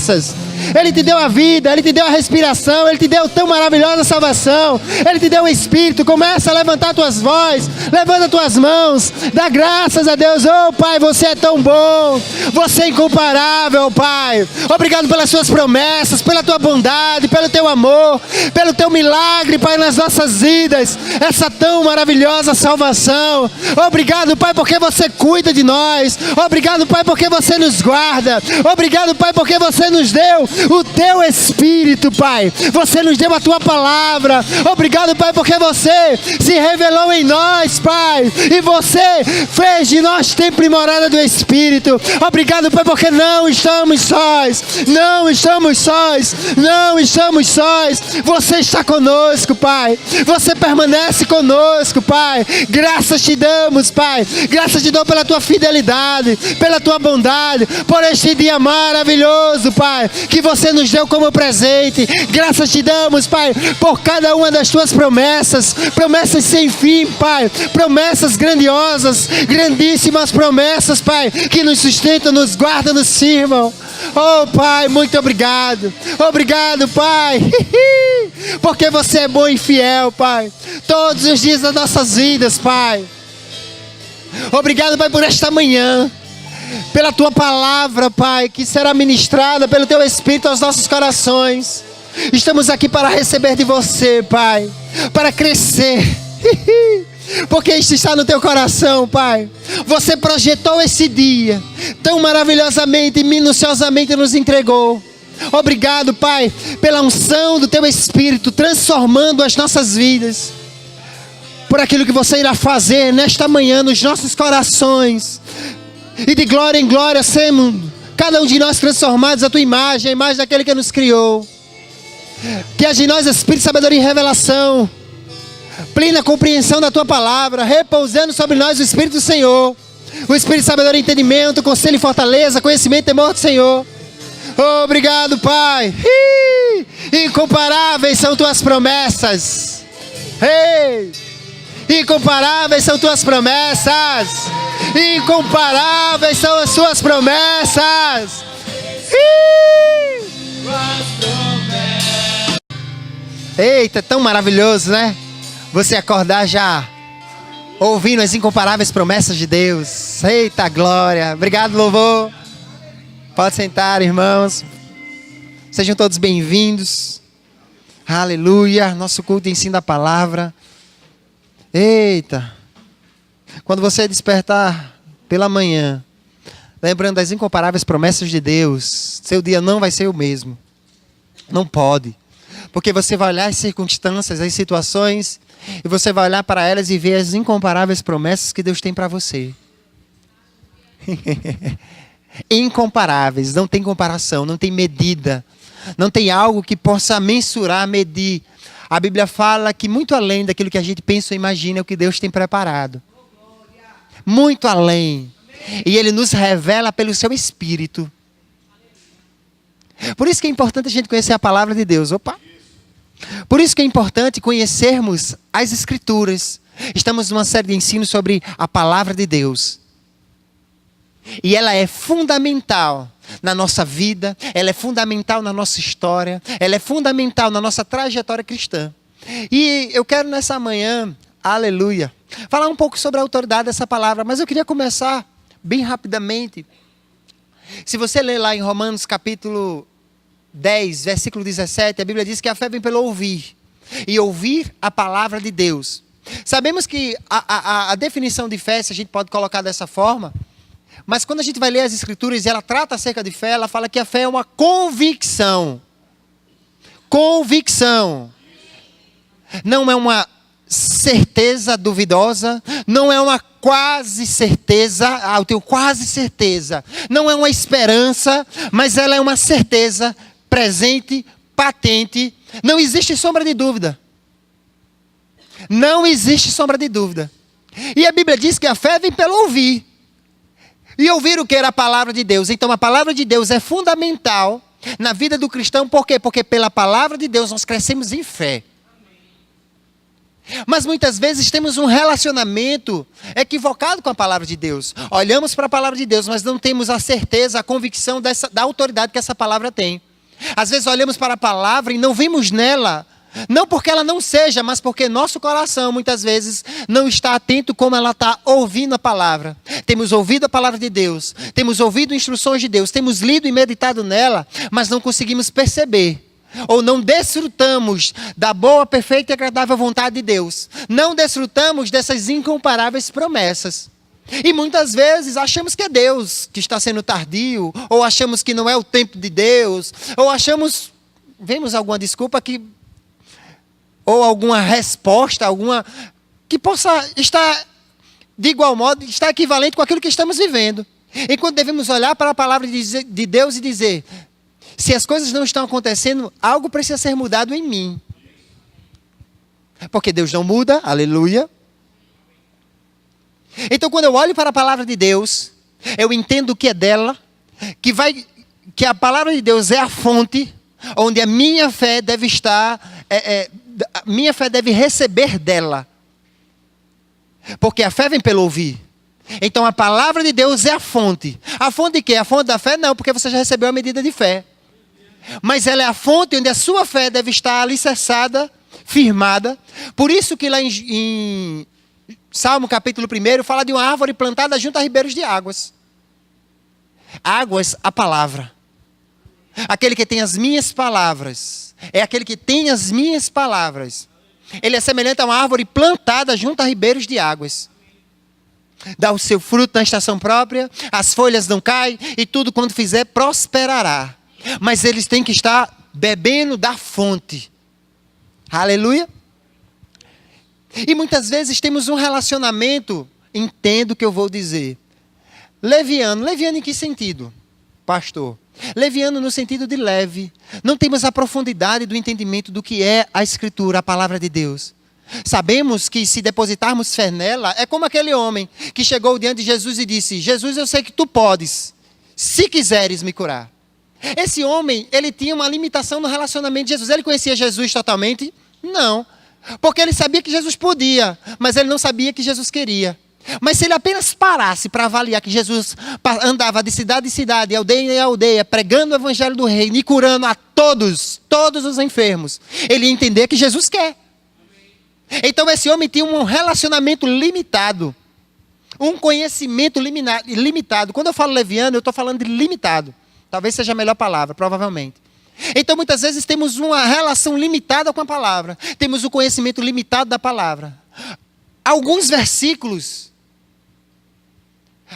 promessas. Ele te deu a vida, Ele te deu a respiração, Ele te deu tão maravilhosa salvação, Ele te deu o Espírito. Começa a levantar tuas vozes, levanta tuas mãos, dá graças a Deus. Oh Pai, você é tão bom, você é incomparável, Pai. Obrigado pelas suas promessas, pela tua bondade, pelo teu amor, pelo teu milagre, Pai, nas nossas vidas, essa tão maravilhosa salvação. Obrigado, Pai, porque você cuida de nós. Obrigado, Pai, porque você nos guarda. Obrigado, Pai, porque você nos deu o teu Espírito, Pai. Você nos deu a tua palavra. Obrigado, Pai, porque você se revelou em nós, Pai, e você fez de nós templo e morada do Espírito. Obrigado, Pai, porque não estamos sós. Não estamos sós. Não estamos sós. Você está conosco, Pai. Você permanece conosco, Pai. Graças te damos, Pai. Graças te dou pela tua fidelidade, pela tua bondade, por este dia maravilhoso, Pai, que você nos deu como presente. Graças te damos, Pai, por cada uma das tuas promessas, promessas sem fim, Pai, promessas grandiosas, grandíssimas promessas, Pai, que nos sustentam, nos guardam, nos sirvam. Oh Pai, muito obrigado. Obrigado, Pai, porque você é bom e fiel, Pai, todos os dias das nossas vidas, Pai. Obrigado, Pai, por esta manhã, pela tua palavra, Pai, que será ministrada pelo teu Espírito aos nossos corações. Estamos aqui para receber de você, Pai, para crescer, porque isto está no teu coração, Pai. Você projetou esse dia, tão maravilhosamente e minuciosamente nos entregou. Obrigado, Pai, pela unção do teu Espírito, transformando as nossas vidas, por aquilo que você irá fazer nesta manhã nos nossos corações. E de glória em glória sermos cada um de nós transformados à tua imagem, a imagem daquele que nos criou. Que haja em nós espírito, sabedoria e revelação, plena compreensão da tua palavra, repousando sobre nós o Espírito do Senhor, o Espírito de sabedoria e entendimento, conselho e fortaleza, conhecimento e temor do Senhor. Obrigado, Pai. Incomparáveis são tuas promessas. Incomparáveis são tuas promessas. Incomparáveis são as suas promessas. Eita, tão maravilhoso, né? Você acordar já ouvindo as incomparáveis promessas de Deus. Eita glória. Obrigado, louvor. Pode sentar, irmãos. Sejam todos bem-vindos. Aleluia. Nosso culto de ensino da palavra. Eita. Quando você despertar pela manhã, lembrando das incomparáveis promessas de Deus, seu dia não vai ser o mesmo. Não pode. Porque você vai olhar as circunstâncias, as situações, e você vai olhar para elas e ver as incomparáveis promessas que Deus tem para você. Incomparáveis, não tem comparação, não tem medida, não tem algo que possa mensurar, medir. A Bíblia fala que muito além daquilo que a gente pensa ou imagina é o que Deus tem preparado. Muito além. E Ele nos revela pelo seu Espírito. Por isso que é importante a gente conhecer a palavra de Deus. Por isso que é importante conhecermos as Escrituras. Estamos numa série de ensinos sobre a palavra de Deus. E ela é fundamental na nossa vida, ela é fundamental na nossa história, ela é fundamental na nossa trajetória cristã. E eu quero nessa manhã, aleluia, falar um pouco sobre a autoridade dessa palavra, mas eu queria começar bem rapidamente. Se você ler lá em Romanos capítulo 10, versículo 17, a Bíblia diz que a fé vem pelo ouvir, e ouvir a palavra de Deus. Sabemos que a definição de fé, se a gente pode colocar dessa forma, mas quando a gente vai ler as Escrituras e ela trata acerca de fé, ela fala que a fé é uma convicção. Convicção. Não é uma certeza duvidosa, não é uma quase certeza, eu tenho quase certeza. Não é uma esperança, mas ela é uma certeza presente, patente. Não existe sombra de dúvida. Não existe sombra de dúvida. E a Bíblia diz que a fé vem pelo ouvir. E ouvir o que era a palavra de Deus. Então a palavra de Deus é fundamental na vida do cristão. Por quê? Porque pela palavra de Deus nós crescemos em fé. Mas muitas vezes temos um relacionamento equivocado com a palavra de Deus. Olhamos para a palavra de Deus, mas não temos a certeza, a convicção da autoridade que essa palavra tem. Às vezes olhamos para a palavra e não vimos nela, não porque ela não seja, mas porque nosso coração muitas vezes não está atento como ela está ouvindo a palavra. Temos ouvido a palavra de Deus, temos ouvido instruções de Deus, temos lido e meditado nela, mas não conseguimos perceber. Ou não desfrutamos da boa, perfeita e agradável vontade de Deus. Não desfrutamos dessas incomparáveis promessas. E muitas vezes achamos que é Deus que está sendo tardio, ou achamos que não é o tempo de Deus, ou achamos, vemos alguma desculpa ou alguma resposta, alguma que possa estar de igual modo, estar equivalente com aquilo que estamos vivendo. Enquanto devemos olhar para a palavra de Deus e dizer: se as coisas não estão acontecendo, algo precisa ser mudado em mim. Porque Deus não muda, aleluia. Então, quando eu olho para a palavra de Deus, eu entendo que é dela, que a palavra de Deus é a fonte onde a minha fé deve estar, minha fé deve receber dela. Porque a fé vem pelo ouvir. Então, a palavra de Deus é a fonte. A fonte de quê? A fonte da fé? Não, porque você já recebeu a medida de fé. Mas ela é a fonte onde a sua fé deve estar alicerçada, firmada. Por isso que lá em Salmo capítulo 1 fala de uma árvore plantada junto a ribeiros de águas. Águas, a palavra. Aquele que tem as minhas palavras. É aquele que tem as minhas palavras. Ele é semelhante a uma árvore plantada junto a ribeiros de águas. Dá o seu fruto na estação própria, as folhas não caem e tudo quanto fizer prosperará. Mas eles têm que estar bebendo da fonte. Aleluia. E muitas vezes temos um relacionamento, entendo o que eu vou dizer, leviano. Leviano em que sentido, pastor? Leviano no sentido de leve. Não temos a profundidade do entendimento do que é a Escritura, a palavra de Deus. Sabemos que se depositarmos fé nela, é como aquele homem que chegou diante de Jesus e disse: Jesus, eu sei que tu podes, se quiseres me curar. Esse homem, ele tinha uma limitação no relacionamento de Jesus. Ele conhecia Jesus totalmente? Não. Porque ele sabia que Jesus podia, mas ele não sabia que Jesus queria. Mas se ele apenas parasse para avaliar que Jesus andava de cidade em cidade, aldeia em aldeia, pregando o evangelho do reino e curando a todos os enfermos, ele ia entender que Jesus quer. Então esse homem tinha um relacionamento limitado, um conhecimento limitado. Quando eu falo leviano, eu estou falando de limitado. Talvez seja a melhor palavra, provavelmente. Então muitas vezes temos uma relação limitada com a palavra. Temos o conhecimento limitado da palavra. Alguns versículos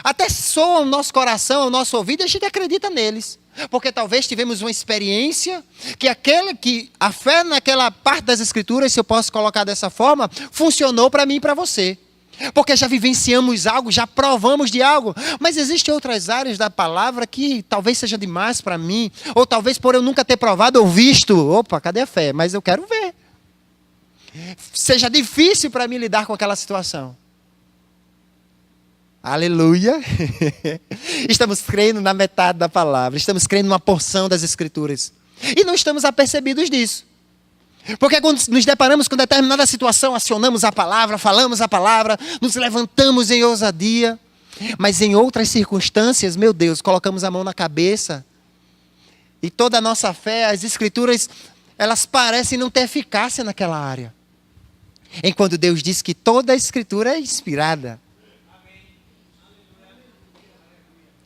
até soam ao nosso coração, ao nosso ouvido, e a gente acredita neles. Porque talvez tivemos uma experiência que a fé naquela parte das Escrituras, se eu posso colocar dessa forma, funcionou para mim e para você. Porque já vivenciamos algo, já provamos de algo. Mas existem outras áreas da palavra que talvez seja demais para mim. Ou talvez por eu nunca ter provado ou visto. Opa, cadê a fé? Mas eu quero ver. Seja difícil para mim lidar com aquela situação. Aleluia. Estamos crendo na metade da palavra. Estamos crendo numa porção das Escrituras. E não estamos apercebidos disso. Porque quando nos deparamos com determinada situação, acionamos a palavra, falamos a palavra, nos levantamos em ousadia. Mas em outras circunstâncias, meu Deus, colocamos a mão na cabeça. E toda a nossa fé, as Escrituras, elas parecem não ter eficácia naquela área. Enquanto Deus diz que toda a Escritura é inspirada.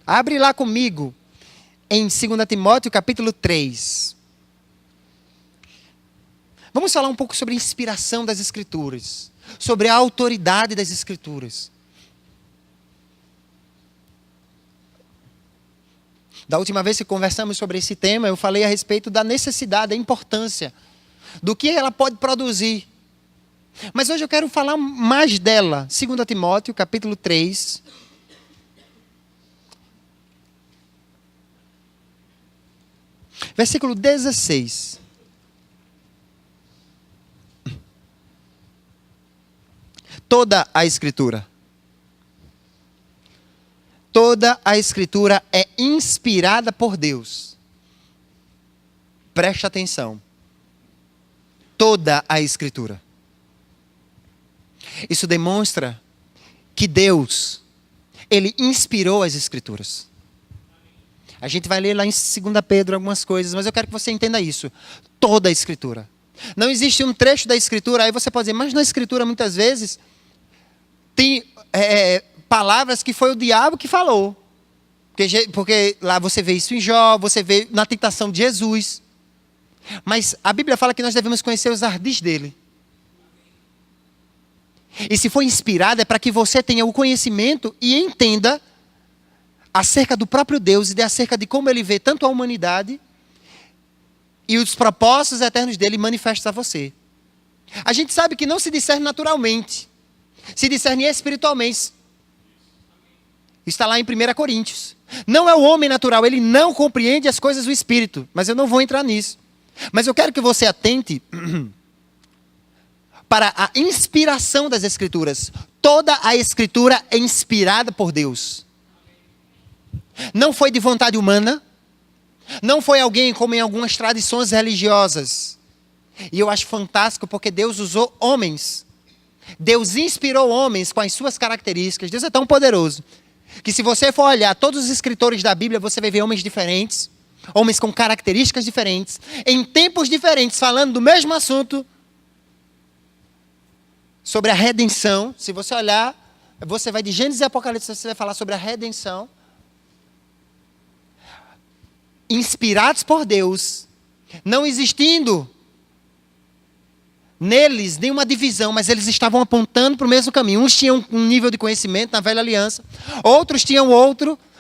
Abre lá comigo, em 2 Timóteo capítulo 3. Vamos falar um pouco sobre a inspiração das Escrituras, sobre a autoridade das Escrituras. Da última vez que conversamos sobre esse tema, eu falei a respeito da necessidade, da importância, do que ela pode produzir. Mas hoje eu quero falar mais dela. 2 Timóteo, capítulo 3. Versículo 16. Toda a Escritura é inspirada por Deus. Preste atenção. Toda a Escritura. Isso demonstra que Deus, Ele inspirou as Escrituras. A gente vai ler lá em 2 Pedro algumas coisas, mas eu quero que você entenda isso. Toda a Escritura. Não existe um trecho da Escritura, aí você pode dizer, mas na Escritura muitas vezes tem palavras que foi o diabo que falou. Porque lá você vê isso em Jó, você vê na tentação de Jesus. Mas a Bíblia fala que nós devemos conhecer os ardis dele. E se for inspirada é para que você tenha o conhecimento e entenda acerca do próprio Deus e acerca de como ele vê tanto a humanidade e os propósitos eternos dele manifestos a você. A gente sabe que não se discerne naturalmente, se discerne espiritualmente. Está lá em 1 Coríntios. Não é o homem natural, ele não compreende as coisas do Espírito, mas eu não vou entrar nisso. Mas eu quero que você atente para a inspiração das Escrituras. Toda a Escritura é inspirada por Deus. Não foi de vontade humana, não foi alguém como em algumas tradições religiosas. E eu acho fantástico porque Deus usou homens. Deus inspirou homens com as suas características. Deus é tão poderoso que se você for olhar todos os escritores da Bíblia, você vai ver homens diferentes, homens com características diferentes, em tempos diferentes, falando do mesmo assunto, sobre a redenção. Se você olhar, você vai de Gênesis e Apocalipse, você vai falar sobre a redenção. Inspirados por Deus, não existindo neles nenhuma divisão, mas eles estavam apontando para o mesmo caminho. Uns tinham um nível de conhecimento na velha aliança, outros tinham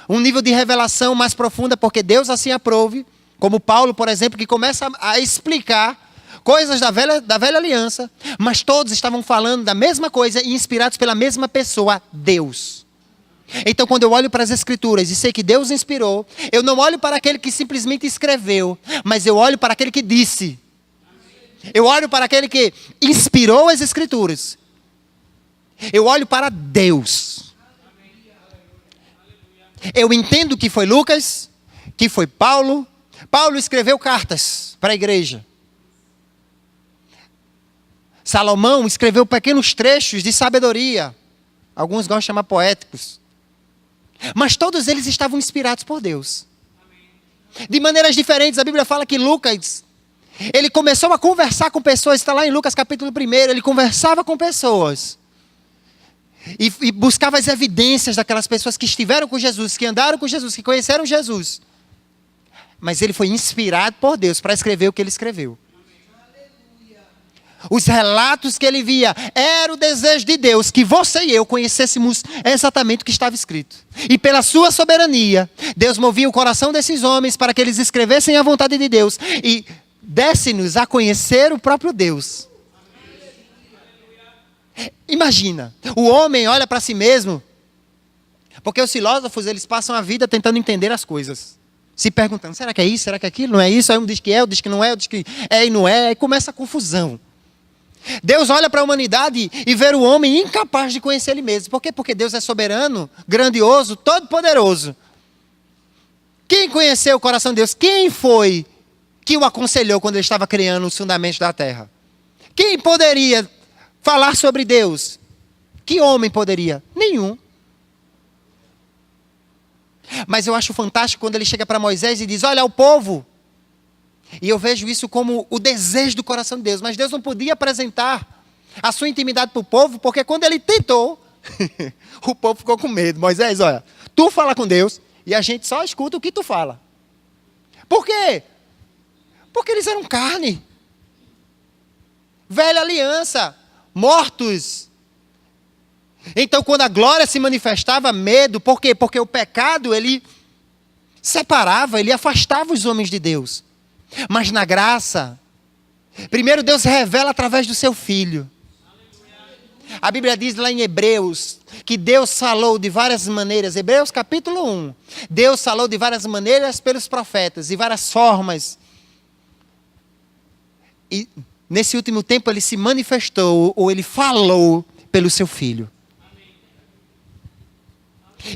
um nível de revelação mais profunda, porque Deus assim aprove, como Paulo, por exemplo, que começa a explicar coisas da velha aliança, mas todos estavam falando da mesma coisa e inspirados pela mesma pessoa, Deus. Então, quando eu olho para as Escrituras e sei que Deus inspirou, eu não olho para aquele que simplesmente escreveu, mas eu olho para aquele que disse. Eu olho para aquele que inspirou as Escrituras. Eu olho para Deus. Eu entendo que foi Lucas, que foi Paulo. Paulo escreveu cartas para a igreja. Salomão escreveu pequenos trechos de sabedoria. Alguns gostam de chamar poéticos. Mas todos eles estavam inspirados por Deus. De maneiras diferentes, a Bíblia fala que Lucas, ele começou a conversar com pessoas, está lá em Lucas capítulo 1, ele conversava com pessoas. E buscava as evidências daquelas pessoas que estiveram com Jesus, que andaram com Jesus, que conheceram Jesus. Mas ele foi inspirado por Deus para escrever o que ele escreveu. Os relatos que ele via, era o desejo de Deus que você e eu conhecêssemos exatamente o que estava escrito. E pela sua soberania, Deus movia o coração desses homens para que eles escrevessem a vontade de Deus e desse-nos a conhecer o próprio Deus. Imagina, o homem olha para si mesmo, porque os filósofos eles passam a vida tentando entender as coisas. Se perguntando, será que é isso, será que é aquilo, não é isso? Aí um diz que é, outro diz que não é, outro diz que é e não é, aí começa a confusão. Deus olha para a humanidade e vê o homem incapaz de conhecer ele mesmo. Por quê? Porque Deus é soberano, grandioso, todo-poderoso. Quem conheceu o coração de Deus? Quem foi que o aconselhou quando ele estava criando os fundamentos da terra? Quem poderia falar sobre Deus? Que homem poderia? Nenhum. Mas eu acho fantástico quando ele chega para Moisés e diz, olha, o povo. E eu vejo isso como o desejo do coração de Deus. Mas Deus não podia apresentar a sua intimidade para o povo, porque quando ele tentou, o povo ficou com medo. Moisés, olha, tu fala com Deus e a gente só escuta o que tu fala. Por quê? Porque eles eram carne. Velha aliança. Mortos. Então, quando a glória se manifestava, medo. Por quê? Porque o pecado, ele separava, ele afastava os homens de Deus. Mas na graça, primeiro Deus revela através do seu Filho. A Bíblia diz lá em Hebreus, que Deus falou de várias maneiras. Hebreus capítulo 1. Deus falou de várias maneiras pelos profetas, de várias formas. E nesse último tempo ele se manifestou, ou ele falou pelo seu Filho.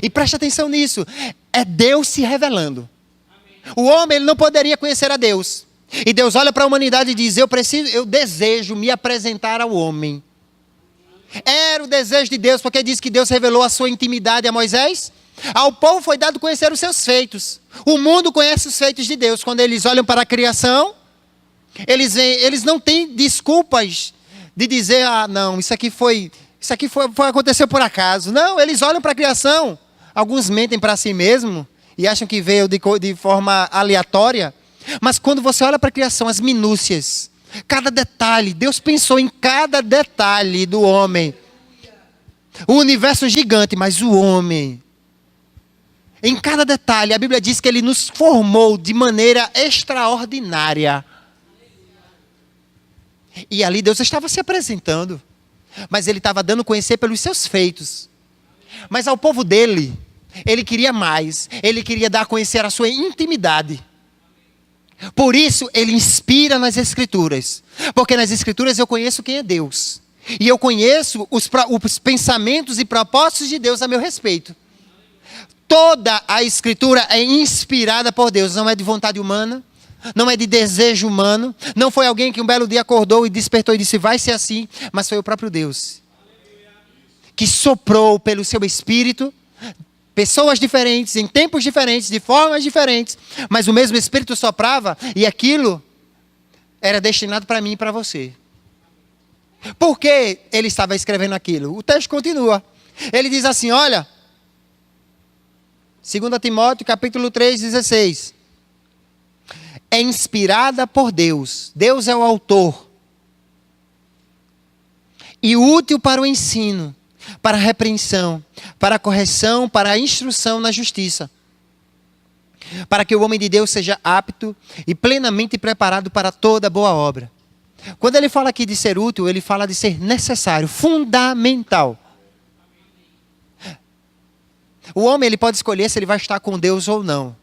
E preste atenção nisso, é Deus se revelando. O homem ele não poderia conhecer a Deus. E Deus olha para a humanidade e diz, eu desejo me apresentar ao homem. Era o desejo de Deus, porque diz que Deus revelou a sua intimidade a Moisés. Ao povo foi dado conhecer os seus feitos. O mundo conhece os feitos de Deus. Quando eles olham para a criação, eles não têm desculpas de dizer, não, isso aqui aconteceu por acaso. Não, eles olham para a criação. Alguns mentem para si mesmo e acham que veio de forma aleatória. Mas quando você olha para a criação, as minúcias, cada detalhe, Deus pensou em cada detalhe do homem. O universo gigante, mas o homem, em cada detalhe, a Bíblia diz que Ele nos formou de maneira extraordinária. E ali Deus estava se apresentando, mas Ele estava dando a conhecer pelos seus feitos. Mas ao povo dele, Ele queria mais, Ele queria dar a conhecer a sua intimidade. Por isso, Ele inspira nas Escrituras. Porque nas Escrituras eu conheço quem é Deus. E eu conheço os pensamentos e propósitos de Deus a meu respeito. Toda a Escritura é inspirada por Deus. Não é de vontade humana, não é de desejo humano. Não foi alguém que um belo dia acordou e despertou e disse, vai ser assim. Mas foi o próprio Deus que soprou pelo seu Espírito. Pessoas diferentes, em tempos diferentes, de formas diferentes, mas o mesmo Espírito soprava e aquilo era destinado para mim e para você. Por que ele estava escrevendo aquilo? O texto continua. Ele diz assim, olha, 2 Timóteo capítulo 3, 16. É inspirada por Deus. Deus é o autor. E útil para o ensino, para a repreensão, para a correção, para a instrução na justiça, para que o homem de Deus seja apto e plenamente preparado para toda boa obra. Quando ele fala aqui de ser útil, ele fala de ser necessário, fundamental. O homem ele pode escolher se ele vai estar com Deus ou não.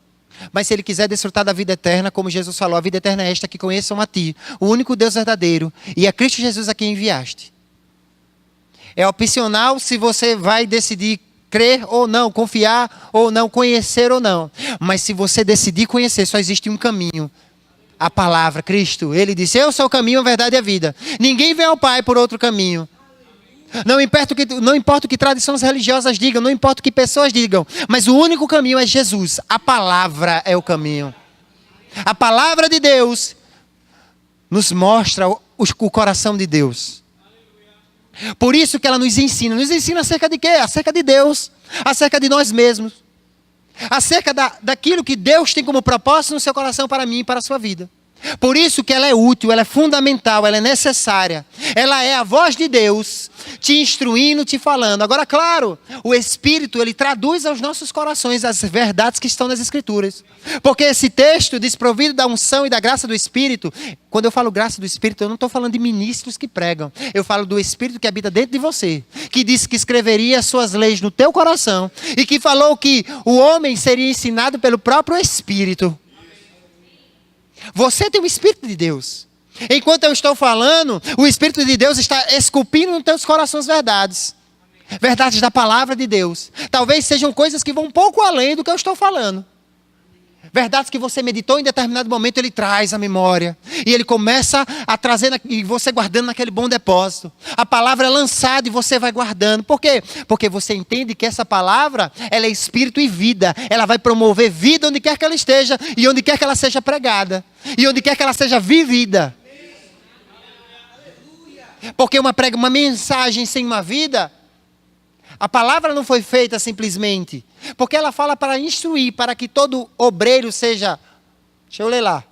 Mas se ele quiser desfrutar da vida eterna, como Jesus falou, a vida eterna é esta, que conheçam a ti, o único Deus verdadeiro, e a Cristo Jesus a quem enviaste. É opcional se você vai decidir crer ou não, confiar ou não, conhecer ou não. Mas se você decidir conhecer, só existe um caminho. A palavra, Cristo. Ele disse, eu sou o caminho, a verdade e a vida. Ninguém vem ao Pai por outro caminho. Não importa o que tradições religiosas digam, não importa o que pessoas digam. Mas o único caminho é Jesus. A palavra é o caminho. A palavra de Deus nos mostra o coração de Deus. Por isso que ela nos ensina acerca de quê? Acerca de Deus, acerca de nós mesmos, acerca daquilo que Deus tem como propósito no seu coração para mim e para a sua vida. Por isso que ela é útil, ela é fundamental, ela é necessária. Ela é a voz de Deus te instruindo, te falando. Agora, claro, o Espírito, ele traduz aos nossos corações as verdades que estão nas Escrituras. Porque esse texto, desprovido da unção e da graça do Espírito, quando eu falo graça do Espírito, eu não estou falando de ministros que pregam. Eu falo do Espírito que habita dentro de você, que disse que escreveria as suas leis no teu coração e que falou que o homem seria ensinado pelo próprio Espírito. Você tem o Espírito de Deus. Enquanto eu estou falando, o Espírito de Deus está esculpindo nos teus corações verdades. Verdades da palavra de Deus. Talvez sejam coisas que vão um pouco além do que eu estou falando. Verdades que você meditou em determinado momento, ele traz à memória. E ele começa a trazer, e você guardando naquele bom depósito. A palavra é lançada e você vai guardando. Por quê? Porque você entende que essa palavra, ela é espírito e vida. Ela vai promover vida onde quer que ela esteja e onde quer que ela seja pregada. E onde quer que ela seja vivida. Porque uma mensagem sem uma vida, a palavra não foi feita simplesmente. Porque ela fala para instruir, para que todo obreiro seja... Deixa eu ler lá.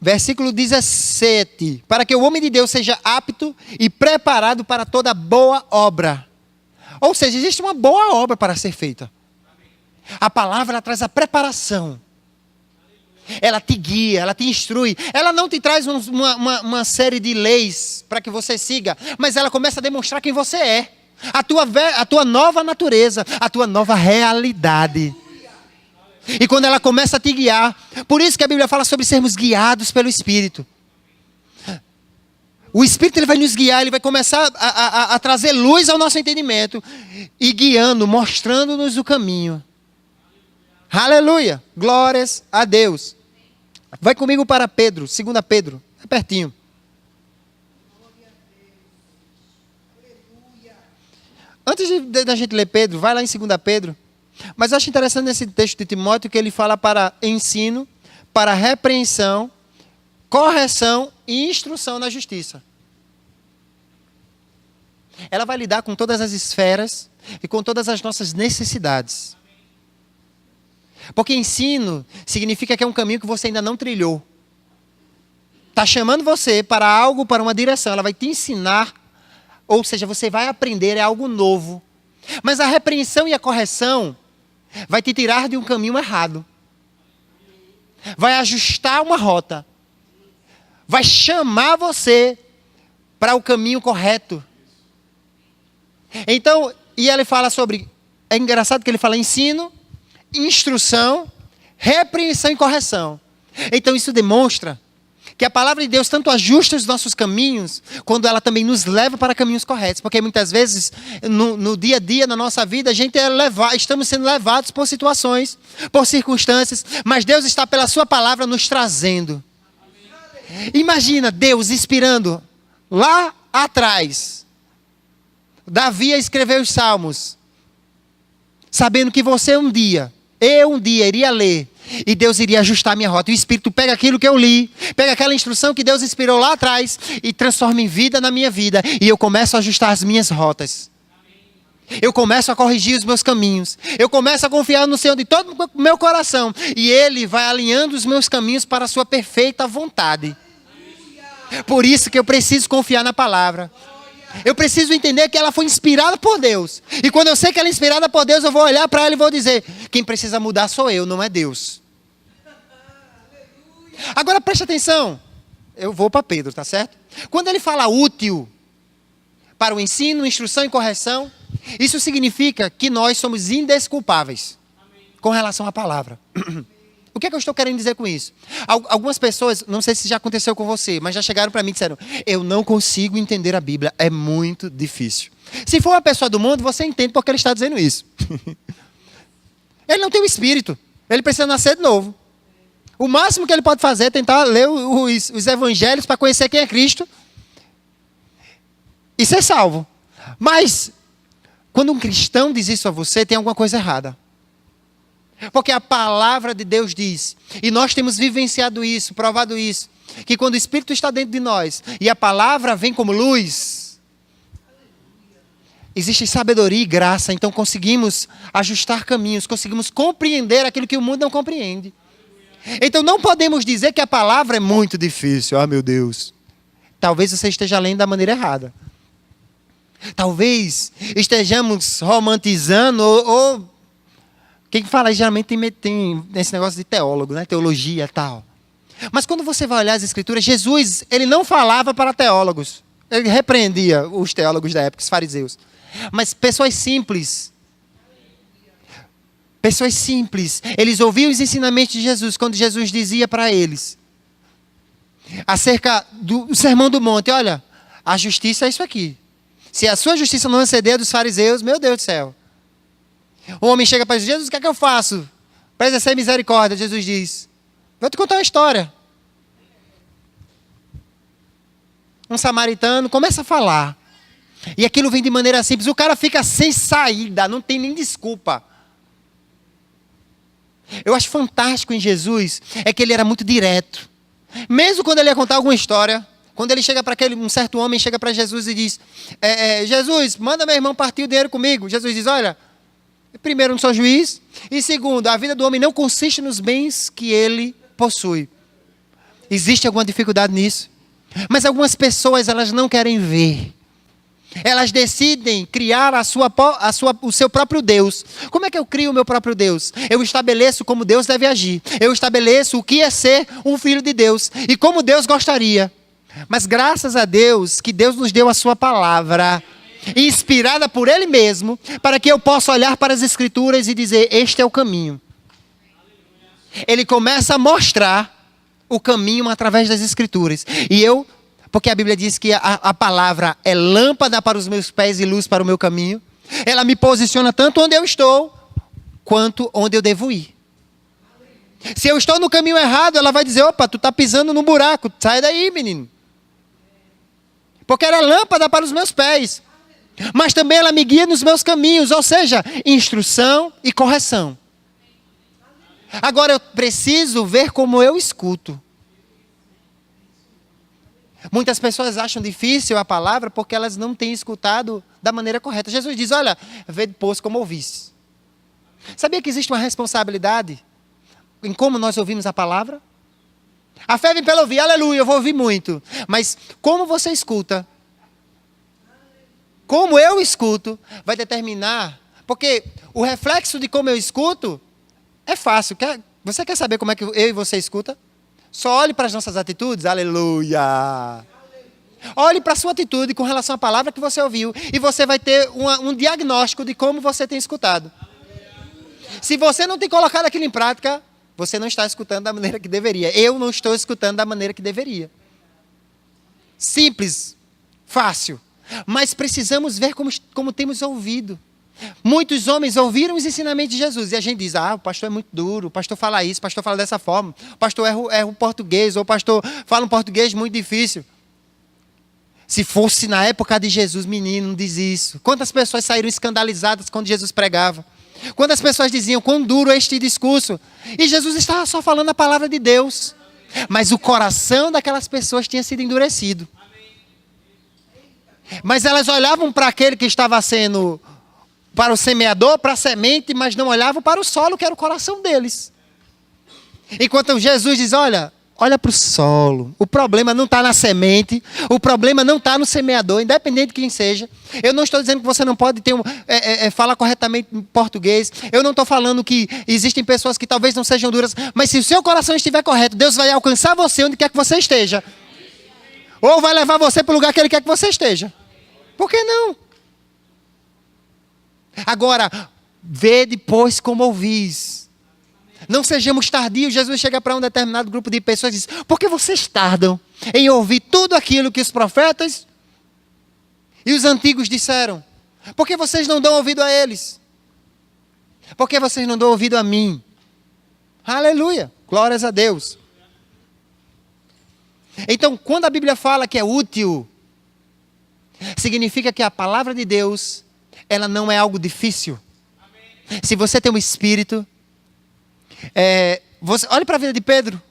Versículo 17. Para que o homem de Deus seja apto e preparado para toda boa obra. Ou seja, existe uma boa obra para ser feita. A palavra traz a preparação. Ela te guia, ela te instrui. Ela não te traz uma série de leis para que você siga. Mas ela começa a demonstrar quem você é. A tua nova natureza, a tua nova realidade. E quando ela começa a te guiar, por isso que a Bíblia fala sobre sermos guiados pelo Espírito. O Espírito ele vai nos guiar, ele vai começar a trazer luz ao nosso entendimento e guiando, mostrando-nos o caminho. Aleluia, glórias a Deus. Vai comigo para Pedro, 2 Pedro, é pertinho. Antes da gente ler Pedro, vai lá em 2 Pedro. Mas eu acho interessante nesse texto de Timóteo que ele fala para ensino, para repreensão, correção e instrução na justiça. Ela vai lidar com todas as esferas e com todas as nossas necessidades. Porque ensino significa que é um caminho que você ainda não trilhou. Está chamando você para algo, para uma direção. Ela vai te ensinar, ou seja, você vai aprender, é algo novo. Mas a repreensão e a correção vai te tirar de um caminho errado. Vai ajustar uma rota. Vai chamar você para o caminho correto. Então, e ele fala sobre, é engraçado que ele fala ensino, instrução, repreensão e correção. Então isso demonstra que a palavra de Deus tanto ajusta os nossos caminhos, quando ela também nos leva para caminhos corretos. Porque muitas vezes, no dia a dia, na nossa vida, a gente estamos sendo levados por situações, por circunstâncias, mas Deus está pela sua palavra nos trazendo. Imagina Deus inspirando lá atrás. Davi escreveu os salmos, sabendo que você eu um dia iria ler, e Deus iria ajustar a minha rota. E o Espírito pega aquilo que eu li, pega aquela instrução que Deus inspirou lá atrás, e transforma em vida na minha vida, e eu começo a ajustar as minhas rotas. Eu começo a corrigir os meus caminhos, eu começo a confiar no Senhor de todo o meu coração, e Ele vai alinhando os meus caminhos para a sua perfeita vontade. Por isso que eu preciso confiar na palavra. Eu preciso entender que ela foi inspirada por Deus. E quando eu sei que ela é inspirada por Deus, eu vou olhar para ela e vou dizer: quem precisa mudar sou eu, não é Deus. Agora preste atenção. Eu vou para Pedro, tá certo? Quando ele fala útil para o ensino, instrução e correção, isso significa que nós somos indesculpáveis com relação à palavra. O que é que eu estou querendo dizer com isso? Algumas pessoas, não sei se já aconteceu com você, mas já chegaram para mim e disseram: eu não consigo entender a Bíblia, é muito difícil. Se for uma pessoa do mundo, você entende porque ele está dizendo isso. Ele não tem o Espírito, ele precisa nascer de novo. O máximo que ele pode fazer é tentar ler os evangelhos para conhecer quem é Cristo e ser salvo. Mas, quando um cristão diz isso a você, tem alguma coisa errada. Porque a palavra de Deus diz, e nós temos vivenciado isso, provado isso, que quando o Espírito está dentro de nós, e a palavra vem como luz, existe sabedoria e graça, então conseguimos ajustar caminhos, conseguimos compreender aquilo que o mundo não compreende. Então não podemos dizer que a palavra é muito difícil. Ah, meu Deus. Talvez você esteja lendo da maneira errada. Talvez estejamos romantizando ou quem fala geralmente tem esse negócio de teólogo, né? Teologia e tal. Mas quando você vai olhar as escrituras, Jesus, ele não falava para teólogos. Ele repreendia os teólogos da época, os fariseus. Mas pessoas simples, eles ouviam os ensinamentos de Jesus, quando Jesus dizia para eles, acerca do Sermão do Monte: olha, a justiça é isso aqui. Se a sua justiça não exceder dos fariseus, meu Deus do céu. O homem chega para Jesus: o que é que eu faço para exercer misericórdia? Jesus diz: vou te contar uma história. Um samaritano começa a falar, e aquilo vem de maneira simples. O cara fica sem saída, não tem nem desculpa. Eu acho fantástico em Jesus é que ele era muito direto. Mesmo quando ele ia contar alguma história, quando ele chega para um certo homem, chega para Jesus e diz: Jesus, manda meu irmão partir o dinheiro comigo. Jesus diz: olha, primeiro, não sou juiz, e segundo, a vida do homem não consiste nos bens que ele possui. Existe alguma dificuldade nisso? Mas algumas pessoas, elas não querem ver. Elas decidem criar o seu próprio Deus. Como é que eu crio o meu próprio Deus? Eu estabeleço como Deus deve agir. Eu estabeleço o que é ser um filho de Deus e como Deus gostaria. Mas graças a Deus, que Deus nos deu a sua palavra, inspirada por Ele mesmo, para que eu possa olhar para as Escrituras e dizer: este é o caminho. Ele começa a mostrar o caminho através das Escrituras. Porque a Bíblia diz que a palavra é lâmpada para os meus pés e luz para o meu caminho. Ela me posiciona tanto onde eu estou, quanto onde eu devo ir. Se eu estou no caminho errado, ela vai dizer: opa, tu está pisando num buraco, sai daí, menino. Porque era lâmpada para os meus pés. mas também ela me guia nos meus caminhos, ou seja, instrução e correção. Agora eu preciso ver como eu escuto. Muitas pessoas acham difícil a palavra porque elas não têm escutado da maneira correta. Jesus diz, olha, vê depois como ouvisse. Sabia que existe uma responsabilidade em como nós ouvimos a palavra? A fé vem pelo ouvir, aleluia, eu vou ouvir muito. Mas como você escuta, como eu escuto, vai determinar. Porque o reflexo de como eu escuto é fácil. Você quer saber como é que eu e você escuta? Só olhe para as nossas atitudes, aleluia. Olhe para a sua atitude com relação à palavra que você ouviu e você vai ter um diagnóstico de como você tem escutado. Se você não tem colocado aquilo em prática, você não está escutando da maneira que deveria. Eu não estou escutando da maneira que deveria. Simples, fácil. Mas precisamos ver como temos ouvido. Muitos homens ouviram os ensinamentos de Jesus e a gente diz, o pastor é muito duro, o pastor fala isso, o pastor fala dessa forma, o pastor erra o português, ou o pastor fala um português muito difícil. Se fosse na época de Jesus, menino, não diz isso. Quantas pessoas saíram escandalizadas quando Jesus pregava? Quantas pessoas diziam, quão duro é este discurso? E Jesus estava só falando a palavra de Deus. Mas o coração daquelas pessoas tinha sido endurecido. Mas elas olhavam para aquele que estava sendo, para o semeador, para a semente, mas não olhavam para o solo, que era o coração deles. Enquanto Jesus diz, olha para o solo. O problema não está na semente. O problema não está no semeador, independente de quem seja. Eu não estou dizendo que você não pode falar corretamente em português. Eu não estou falando que existem pessoas que talvez não sejam duras. Mas se o seu coração estiver correto, Deus vai alcançar você onde quer que você esteja. Ou vai levar você para o lugar que Ele quer que você esteja. Por que não? Agora, vê depois como ouvis. Não sejamos tardios. Jesus chega para um determinado grupo de pessoas e diz, por que vocês tardam em ouvir tudo aquilo que os profetas e os antigos disseram? Por que vocês não dão ouvido a eles? Por que vocês não dão ouvido a mim? Aleluia, glórias a Deus. Então, quando a Bíblia fala que é útil, significa que a palavra de Deus, ela não é algo difícil. Se você tem um espírito, olhe para a vida de Pedro.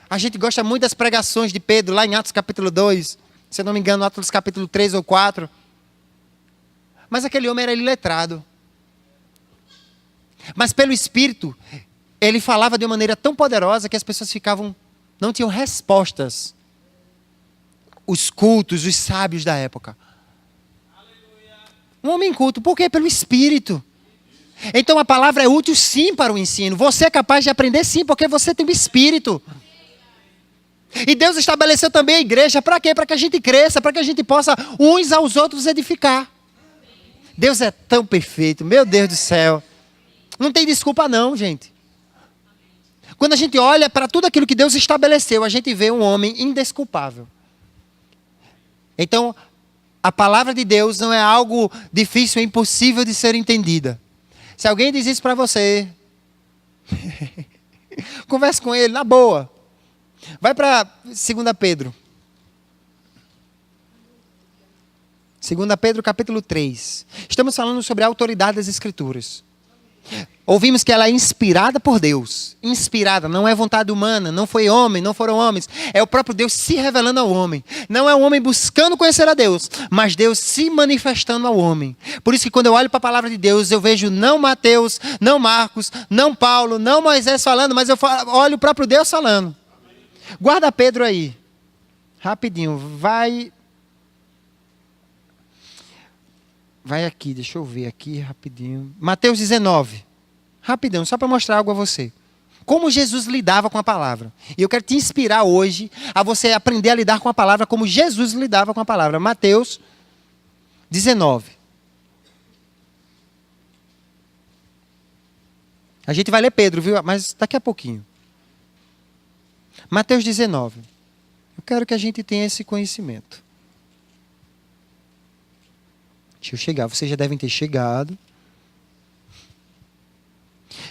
A gente gosta muito das pregações de Pedro, lá em Atos capítulo 2. Se eu não me engano, Atos capítulo 3 ou 4. Mas aquele homem era iletrado. Mas pelo Espírito, ele falava de uma maneira tão poderosa que as pessoas não tinham respostas. Os cultos, os sábios da época. Um homem culto, por quê? Pelo Espírito. Então a palavra é útil sim para o ensino. Você é capaz de aprender sim, porque você tem o Espírito. E Deus estabeleceu também a igreja. Para quê? Para que a gente cresça, para que a gente possa uns aos outros edificar. Deus é tão perfeito, meu Deus do céu. Não tem desculpa não, gente. Quando a gente olha para tudo aquilo que Deus estabeleceu, a gente vê um homem indesculpável. Então, a palavra de Deus não é algo difícil, é impossível de ser entendida. Se alguém diz isso para você, converse com ele, na boa. Vai para 2 Pedro. 2 Pedro capítulo 3. Estamos falando sobre a autoridade das Escrituras. Ouvimos que ela é inspirada por Deus. Inspirada, não é vontade humana, não foi homem, não foram homens. É o próprio Deus se revelando ao homem. Não é o homem buscando conhecer a Deus, mas Deus se manifestando ao homem. Por isso que quando eu olho para a palavra de Deus, eu vejo não Mateus, não Marcos, não Paulo, não Moisés falando, mas eu olho o próprio Deus falando. Guarda Pedro aí. Rapidinho, vai aqui, deixa eu ver aqui rapidinho. Mateus 19. Rapidão, só para mostrar algo a você. Como Jesus lidava com a palavra. E eu quero te inspirar hoje a você aprender a lidar com a palavra como Jesus lidava com a palavra. Mateus 19. A gente vai ler Pedro, viu? Mas daqui a pouquinho. Mateus 19. Eu quero que a gente tenha esse conhecimento. Deixa eu chegar. Vocês já devem ter chegado.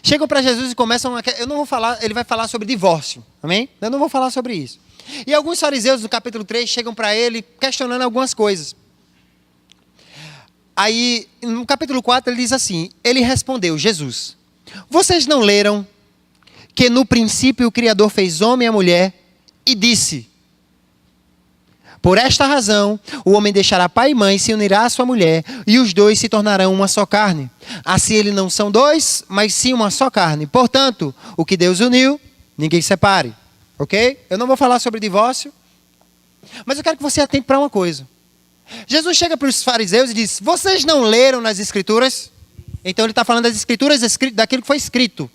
Chegam para Jesus e começam eu não vou falar, ele vai falar sobre divórcio. Amém? Eu não vou falar sobre isso. E alguns fariseus do capítulo 3 chegam para ele questionando algumas coisas. Aí, no capítulo 4, ele diz assim, ele respondeu, Jesus, vocês não leram que no princípio o Criador fez homem e a mulher e disse, por esta razão, o homem deixará pai e mãe, se unirá à sua mulher, e os dois se tornarão uma só carne. Assim eles não são dois, mas sim uma só carne. Portanto, o que Deus uniu, ninguém separe. Ok? Eu não vou falar sobre divórcio, mas eu quero que você atente para uma coisa. Jesus chega para os fariseus e diz, vocês não leram nas escrituras? Então ele está falando das escrituras, daquilo que foi escrito.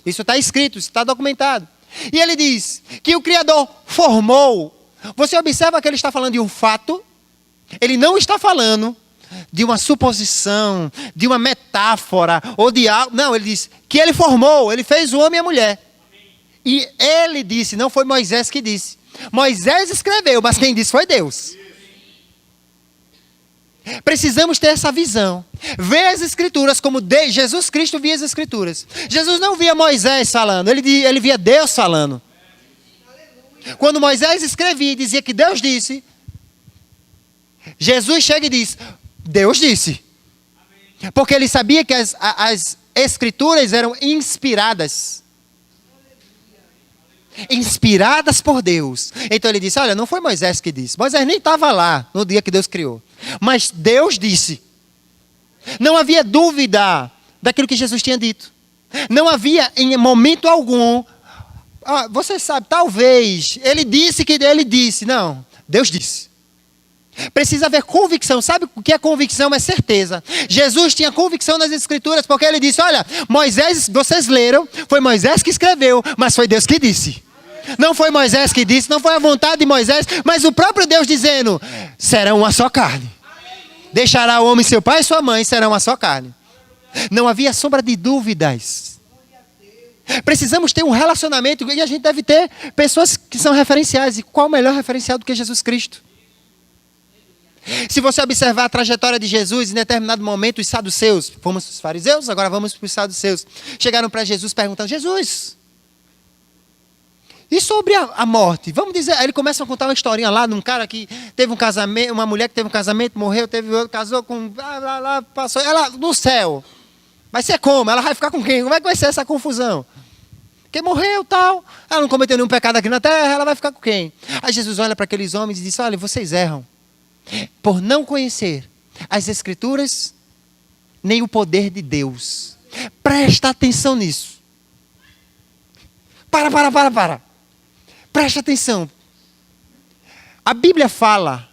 Isso está escrito, isso está documentado. E ele diz que o Criador formou. Você observa que ele está falando de um fato. Ele não está falando de uma suposição, de uma metáfora, ou de algo. Não, ele diz que ele formou, ele fez o homem e a mulher. E ele disse, não foi Moisés que disse. Moisés escreveu, mas quem disse foi Deus. Precisamos ter essa visão. Ver as escrituras como Jesus Cristo via as escrituras. Jesus não via Moisés falando, ele via Deus falando. Quando Moisés escrevia e dizia que Deus disse, Jesus chega e diz, Deus disse. Porque ele sabia que as escrituras eram inspiradas. Inspiradas por Deus. Então ele disse, olha, não foi Moisés que disse. Moisés nem estava lá no dia que Deus criou. Mas Deus disse. Não havia dúvida daquilo que Jesus tinha dito. Não havia em momento algum. Você sabe, talvez, ele disse que ele disse. Não, Deus disse. Precisa haver convicção. Sabe o que é convicção? É certeza. Jesus tinha convicção nas escrituras, porque ele disse, olha, Moisés, vocês leram, foi Moisés que escreveu, mas foi Deus que disse. Não foi Moisés que disse, não foi a vontade de Moisés, mas o próprio Deus dizendo, serão uma só carne. Deixará o homem seu pai e sua mãe, serão uma só carne. Não havia sombra de dúvidas. Precisamos ter um relacionamento, e a gente deve ter pessoas que são referenciais. E qual o melhor referencial do que Jesus Cristo? Se você observar a trajetória de Jesus, em determinado momento, os saduceus, fomos os fariseus, agora vamos para os saduceus, chegaram para Jesus perguntando, Jesus, e sobre a morte? Vamos dizer, aí ele começa a contar uma historinha lá de um cara que teve um casamento, uma mulher que teve um casamento, morreu, teve outro, casou com, passou, ela no céu. Vai ser como? Ela vai ficar com quem? Como é que vai ser essa confusão? Porque morreu, tal, ela não cometeu nenhum pecado aqui na terra, ela vai ficar com quem? Aí Jesus olha para aqueles homens e diz, olha, vocês erram. Por não conhecer as escrituras, nem o poder de Deus. Presta atenção nisso. Para. Presta atenção. A Bíblia fala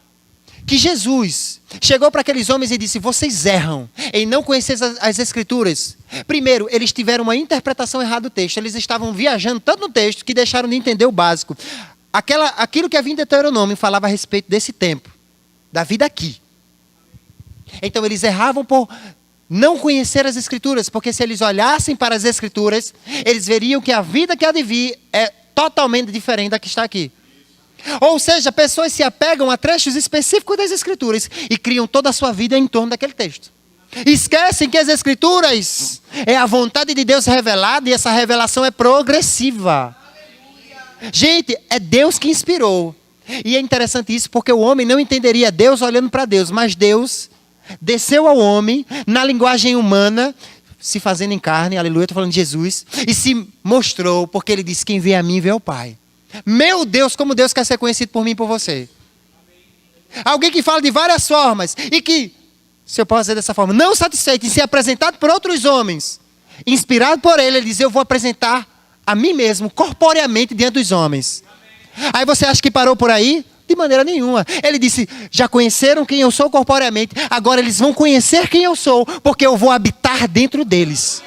que Jesus chegou para aqueles homens e disse, vocês erram em não conhecer as escrituras. Primeiro, eles tiveram uma interpretação errada do texto. Eles estavam viajando tanto no texto que deixaram de entender o básico. Aquilo que havia em Deuteronômio falava a respeito desse tempo. Da vida aqui. Então eles erravam por não conhecer as escrituras, porque se eles olhassem para as escrituras, eles veriam que a vida que há de vir é totalmente diferente da que está aqui. Ou seja, pessoas se apegam a trechos específicos das escrituras e criam toda a sua vida em torno daquele texto. Esquecem que as escrituras é a vontade de Deus revelada e essa revelação é progressiva. Gente, é Deus que inspirou. E é interessante isso porque o homem não entenderia Deus olhando para Deus, mas Deus desceu ao homem na linguagem humana, se fazendo em carne, aleluia, estou falando de Jesus, e se mostrou, porque ele disse, quem vê a mim vê ao Pai. Meu Deus, como Deus quer ser conhecido por mim e por você. Alguém que fala de várias formas e que, se eu posso dizer dessa forma, não satisfeito em ser apresentado por outros homens, inspirado por ele diz, eu vou apresentar a mim mesmo, corporeamente, diante dos homens. Aí você acha que parou por aí? De maneira nenhuma. Ele disse, já conheceram quem eu sou corporeamente, agora eles vão conhecer quem eu sou, porque eu vou habitar dentro deles.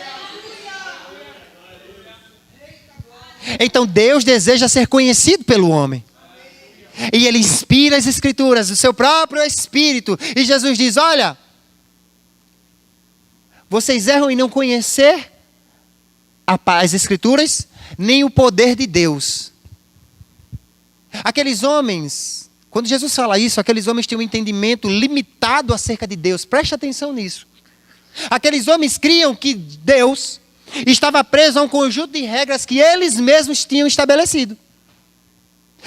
Então Deus deseja ser conhecido pelo homem. E ele inspira as escrituras, o seu próprio espírito. E Jesus diz, olha, vocês erram em não conhecer as escrituras, nem o poder de Deus. Aqueles homens, quando Jesus fala isso, aqueles homens tinham um entendimento limitado acerca de Deus. Preste atenção nisso. Aqueles homens criam que Deus estava preso a um conjunto de regras que eles mesmos tinham estabelecido.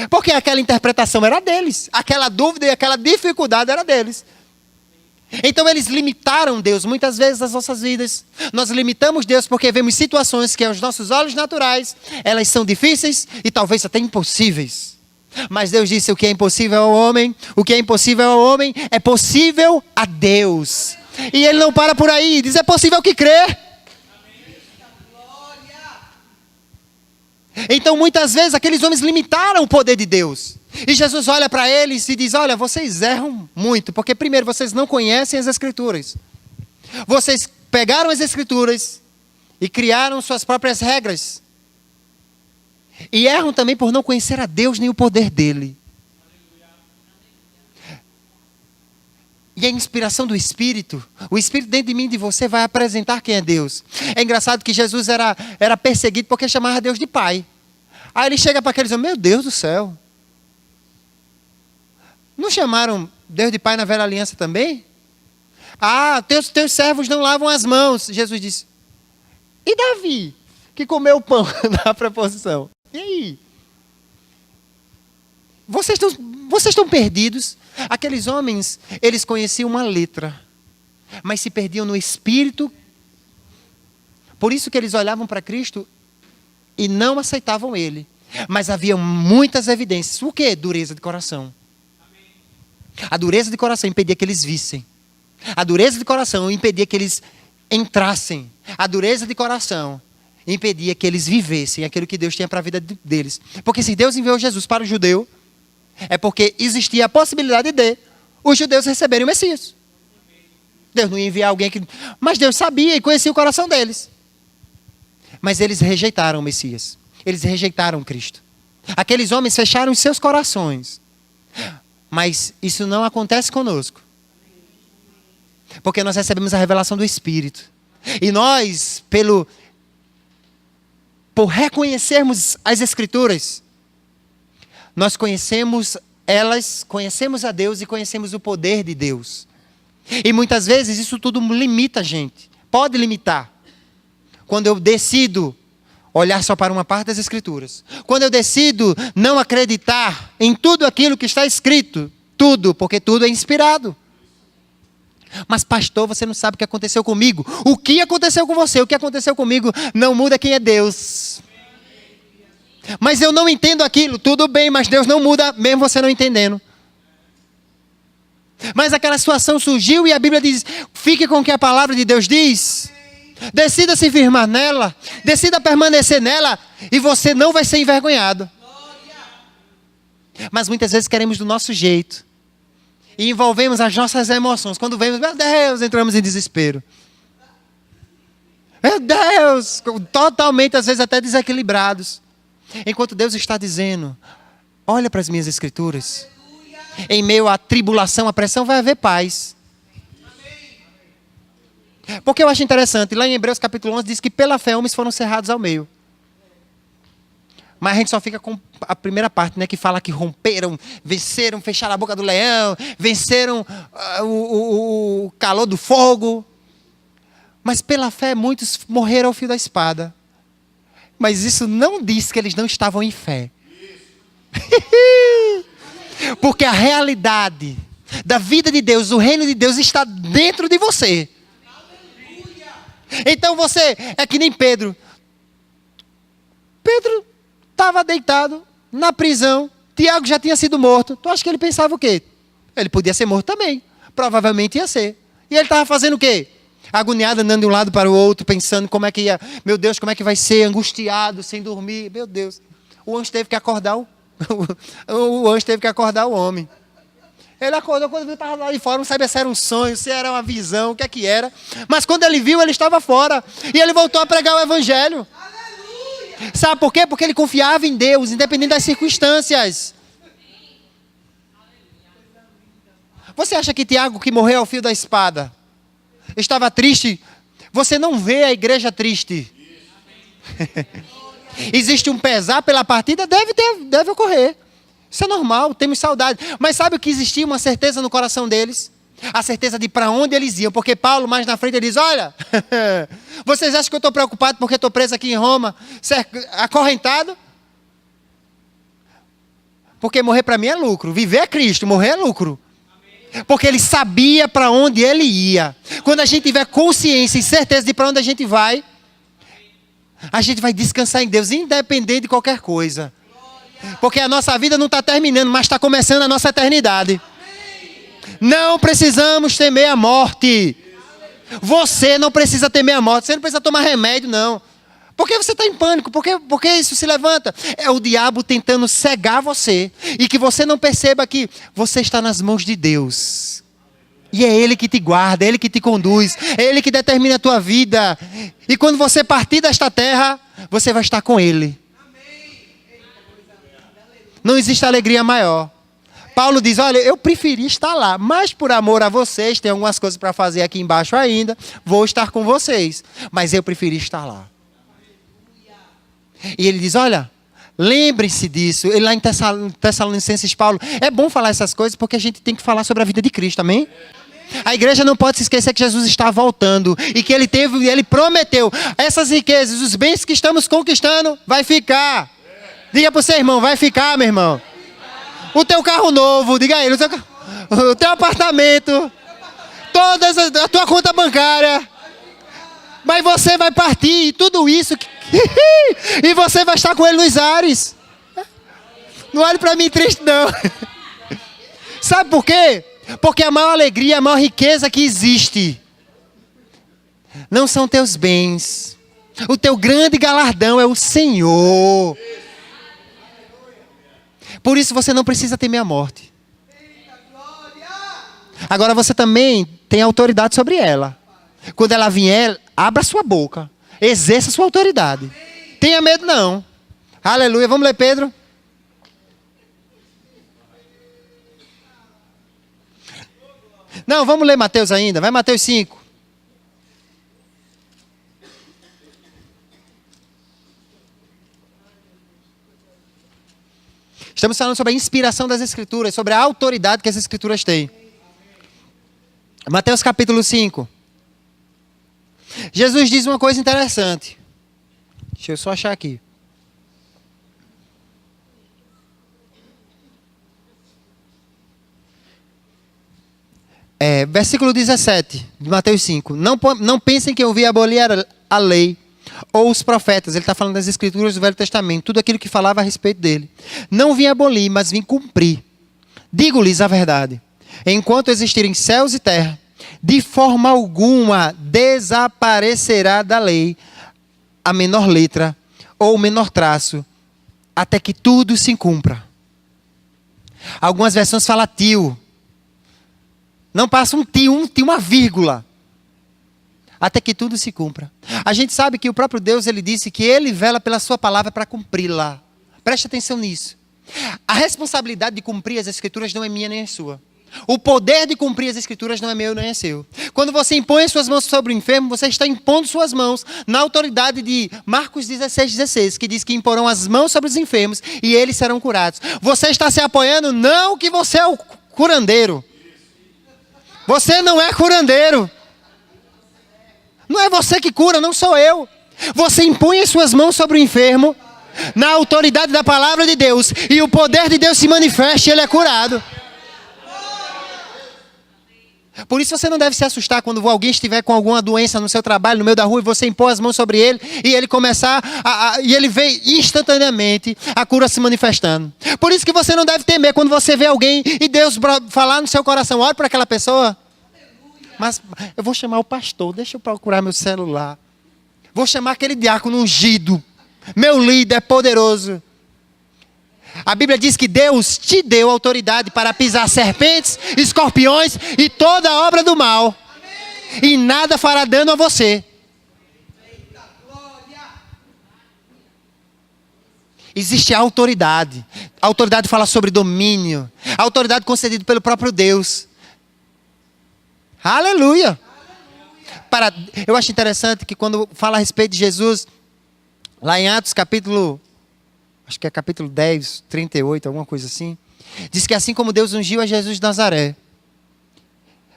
Porque aquela interpretação era deles. Aquela dúvida e aquela dificuldade era deles. Então eles limitaram Deus. Muitas vezes nas nossas vidas, nós limitamos Deus porque vemos situações que aos nossos olhos naturais, elas são difíceis e talvez até impossíveis. Mas Deus disse: o que é impossível ao homem, o que é impossível ao homem é possível a Deus. E ele não para por aí, diz: é possível que crê. Então muitas vezes aqueles homens limitaram o poder de Deus. E Jesus olha para eles e diz: olha, vocês erram muito, porque primeiro vocês não conhecem as Escrituras. Vocês pegaram as Escrituras e criaram suas próprias regras. E erram também por não conhecer a Deus nem o poder dele. E a inspiração do Espírito, o Espírito dentro de mim e de você vai apresentar quem é Deus. É engraçado que Jesus era perseguido porque chamava Deus de Pai. Aí ele chega para aqueles homens: meu Deus do céu. Não chamaram Deus de Pai na velha aliança também? Ah, teus servos não lavam as mãos. Jesus disse: e Davi, que comeu o pão na preposição? E aí? Vocês estão perdidos. Aqueles homens, eles conheciam uma letra, mas se perdiam no espírito. Por isso que eles olhavam para Cristo e não aceitavam ele. Mas havia muitas evidências. O quê? Dureza de coração. A dureza de coração impedia que eles vissem. A dureza de coração impedia que eles entrassem. A dureza de coração impedia que eles vivessem aquilo que Deus tinha para a vida deles. Porque se Deus enviou Jesus para o judeu, é porque existia a possibilidade de os judeus receberem o Messias. Deus não ia enviar alguém que... Mas Deus sabia e conhecia o coração deles. Mas eles rejeitaram o Messias. Eles rejeitaram Cristo. Aqueles homens fecharam os seus corações. Mas isso não acontece conosco. Porque nós recebemos a revelação do Espírito. E nós, por reconhecermos as Escrituras, nós conhecemos elas, conhecemos a Deus e conhecemos o poder de Deus. E muitas vezes isso tudo limita a gente. Pode limitar. Quando eu decido olhar só para uma parte das Escrituras. Quando eu decido não acreditar em tudo aquilo que está escrito. Tudo, porque tudo é inspirado. Mas pastor, você não sabe o que aconteceu comigo. O que aconteceu com você, o que aconteceu comigo, não muda quem é Deus. Mas eu não entendo aquilo. Tudo bem, mas Deus não muda, mesmo você não entendendo. Mas aquela situação surgiu e a Bíblia diz: fique com o que a palavra de Deus diz. Decida se firmar nela. Decida permanecer nela. E você não vai ser envergonhado. Mas muitas vezes queremos do nosso jeito. E envolvemos as nossas emoções. Quando vemos, meu Deus, entramos em desespero. Meu Deus, totalmente, às vezes até desequilibrados. Enquanto Deus está dizendo: olha para as minhas Escrituras. Em meio à tribulação, à pressão, vai haver paz. Porque eu acho interessante, lá em Hebreus capítulo 11 diz que pela fé homens foram cerrados ao meio. Mas a gente só fica com a primeira parte, né, que fala que romperam, venceram, fecharam a boca do leão, venceram o calor do fogo. Mas pela fé muitos morreram ao fio da espada. Mas isso não diz que eles não estavam em fé. Porque a realidade da vida de Deus, o reino de Deus está dentro de você. Então você é que nem Pedro. Pedro estava deitado na prisão. Tiago já tinha sido morto. Tu acha que ele pensava o quê? Ele podia ser morto também. Provavelmente ia ser. E ele estava fazendo o quê? Agoniado, andando de um lado para o outro, pensando como é que ia. Meu Deus, como é que vai ser? Angustiado, sem dormir. Meu Deus. O anjo teve que acordar o anjo teve que acordar o homem. Ele acordou quando viu que estava lá de fora, não sabia se era um sonho, se era uma visão, o que é que era. Mas quando ele viu, ele estava fora. E ele voltou a pregar o Evangelho. Aleluia! Sabe por quê? Porque ele confiava em Deus, independente das circunstâncias. Você acha que Tiago, que morreu ao fio da espada, estava triste? Você não vê a igreja triste. Existe um pesar pela partida? Deve ocorrer. Isso é normal, temos saudade. Mas sabe o que existia? Uma certeza no coração deles. A certeza de para onde eles iam. Porque Paulo, mais na frente, ele diz: olha, vocês acham que eu estou preocupado porque estou preso aqui em Roma, acorrentado? Porque morrer para mim é lucro. Viver é Cristo, morrer é lucro. Porque ele sabia para onde ele ia. Quando a gente tiver consciência e certeza de para onde a gente vai descansar em Deus, independente de qualquer coisa. Porque a nossa vida não está terminando, mas está começando a nossa eternidade. Não precisamos temer a morte. Você não precisa temer a morte. Você não precisa tomar remédio, não. Por que você está em pânico? Por que isso se levanta? É o diabo tentando cegar você. E que você não perceba que você está nas mãos de Deus. E é Ele que te guarda, é Ele que te conduz. É Ele que determina a tua vida. E quando você partir desta terra, você vai estar com Ele. Não existe alegria maior. Paulo diz, olha, eu preferi estar lá, mas por amor a vocês, tem algumas coisas para fazer aqui embaixo ainda, vou estar com vocês. Mas eu preferi estar lá. E ele diz, olha, lembrem-se disso. Ele lá em Tessalonicenses, Paulo, é bom falar essas coisas porque a gente tem que falar sobre a vida de Cristo, amém? A igreja não pode se esquecer que Jesus está voltando e que ele prometeu, essas riquezas, os bens que estamos conquistando, vai ficar. Diga para o seu irmão, vai ficar, meu irmão. O teu carro novo, diga a ele, o teu apartamento, a tua conta bancária. Mas você vai partir e tudo isso e você vai estar com ele nos ares. Não olhe para mim triste, não. Sabe por quê? Porque a maior alegria, a maior riqueza que existe não são teus bens. O teu grande galardão é o Senhor. Por isso você não precisa temer a morte. Agora você também tem autoridade sobre ela. Quando ela vier, abra sua boca. Exerça sua autoridade. Tenha medo não. Aleluia. Vamos ler Pedro? Não, vamos ler Mateus ainda. Vai Mateus 5. Estamos falando sobre a inspiração das Escrituras, sobre a autoridade que as Escrituras têm. Mateus capítulo 5. Jesus diz uma coisa interessante. Deixa eu só achar aqui. Versículo 17 de Mateus 5. Não pensem que eu vim abolir a lei ou os profetas. Ele está falando das Escrituras do Velho Testamento. Tudo aquilo que falava a respeito dele. Não vim abolir, mas vim cumprir. Digo-lhes a verdade. Enquanto existirem céus e terra, de forma alguma desaparecerá da lei a menor letra ou o menor traço, até que tudo se cumpra. Algumas versões falam tio. Não passa um tio, uma vírgula. Até que tudo se cumpra. A gente sabe que o próprio Deus, ele disse que ele vela pela sua palavra para cumpri-la. Preste atenção nisso. A responsabilidade de cumprir as Escrituras não é minha nem é sua. O poder de cumprir as Escrituras não é meu nem é seu. Quando você impõe suas mãos sobre o enfermo, você está impondo suas mãos na autoridade de Marcos 16, que diz que imporão as mãos sobre os enfermos e eles serão curados. Você está se apoiando, não que você é o curandeiro. Você não é curandeiro. Não é você que cura, não sou eu. Você impõe as suas mãos sobre o enfermo na autoridade da palavra de Deus e o poder de Deus se manifesta e ele é curado. Por isso você não deve se assustar quando alguém estiver com alguma doença no seu trabalho, no meio da rua, e você impor as mãos sobre ele e ele começar e ele vê instantaneamente a cura se manifestando. Por isso que você não deve temer quando você vê alguém e Deus falar no seu coração, olhe para aquela pessoa. Mas eu vou chamar o pastor, deixa eu procurar meu celular. Vou chamar aquele diácono ungido. Meu líder poderoso. A Bíblia diz que Deus te deu autoridade para pisar serpentes, escorpiões e toda a obra do mal. E nada fará dano a você. Existe a autoridade. A autoridade fala sobre domínio. A autoridade concedida pelo próprio Deus. Aleluia. Eu acho interessante que quando fala a respeito de Jesus, lá em Atos capítulo, acho que é capítulo 10, 38, alguma coisa assim, diz que assim como Deus ungiu a Jesus de Nazaré,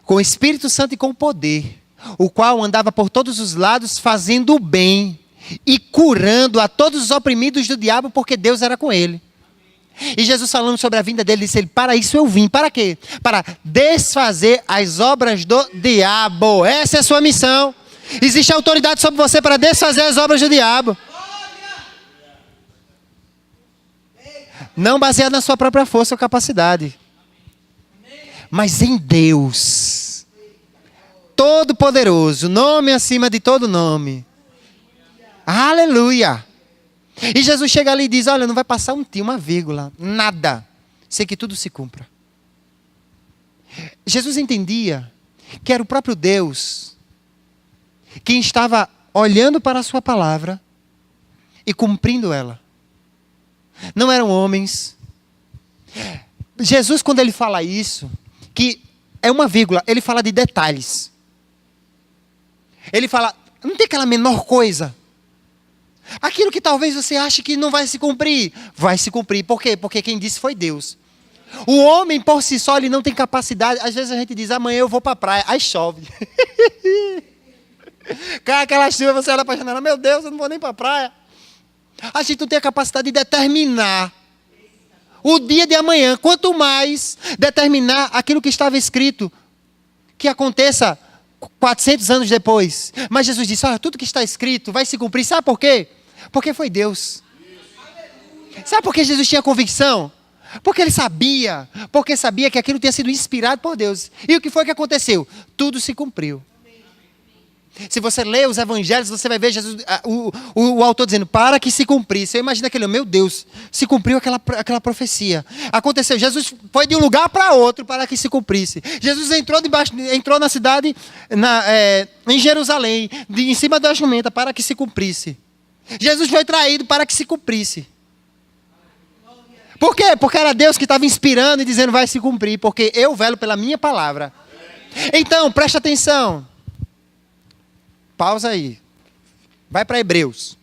com o Espírito Santo e com poder, o qual andava por todos os lados fazendo o bem e curando a todos os oprimidos do diabo, porque Deus era com ele. E Jesus falando sobre a vinda dele, disse: para isso eu vim. Para quê? Para desfazer as obras do diabo. Essa é a sua missão. Existe autoridade sobre você para desfazer as obras do diabo. Não baseado na sua própria força ou capacidade, mas em Deus Todo-Poderoso, nome acima de todo nome. Aleluia. E Jesus chega ali e diz: olha, não vai passar um tio, uma vírgula, nada, sei que tudo se cumpra. Jesus entendia que era o próprio Deus quem estava olhando para a sua palavra e cumprindo ela. Não eram homens. Jesus, quando ele fala isso, que é uma vírgula, ele fala de detalhes. Ele fala, não tem aquela menor coisa. Aquilo que talvez você ache que não vai se cumprir, vai se cumprir. Por quê? Porque quem disse foi Deus. O homem por si só, ele não tem capacidade. Às vezes a gente diz: amanhã eu vou para a praia. Aí chove. Cai aquela chuva, você olha para a janela: meu Deus, eu não vou nem para a praia. A gente não tem a capacidade de determinar o dia de amanhã. Quanto mais determinar aquilo que estava escrito que aconteça 400 anos depois. Mas Jesus disse: olha, tudo que está escrito vai se cumprir. Sabe por quê? Porque foi Deus. Sabe por que Jesus tinha convicção? Porque ele sabia. Porque sabia que aquilo tinha sido inspirado por Deus. E o que foi que aconteceu? Tudo se cumpriu. Se você lê os evangelhos, você vai ver Jesus, o autor dizendo: para que se cumprisse. Eu imagino aquele: meu Deus, se cumpriu aquela profecia. Aconteceu, Jesus foi de um lugar para outro para que se cumprisse. Jesus entrou na cidade, em Jerusalém, em cima da jumenta, para que se cumprisse. Jesus foi traído para que se cumprisse. Por quê? Porque era Deus que estava inspirando e dizendo: vai se cumprir, porque eu velo pela minha palavra. Então, presta atenção. Pausa aí. Vai para Hebreus.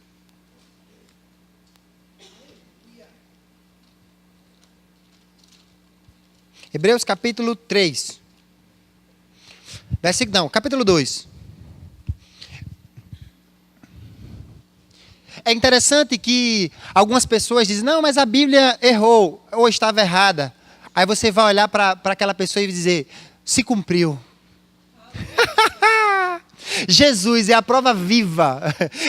Hebreus capítulo 3. Capítulo 2. É interessante que algumas pessoas dizem: não, mas a Bíblia errou ou estava errada. Aí você vai olhar para aquela pessoa e dizer: se cumpriu. Jesus é a prova viva,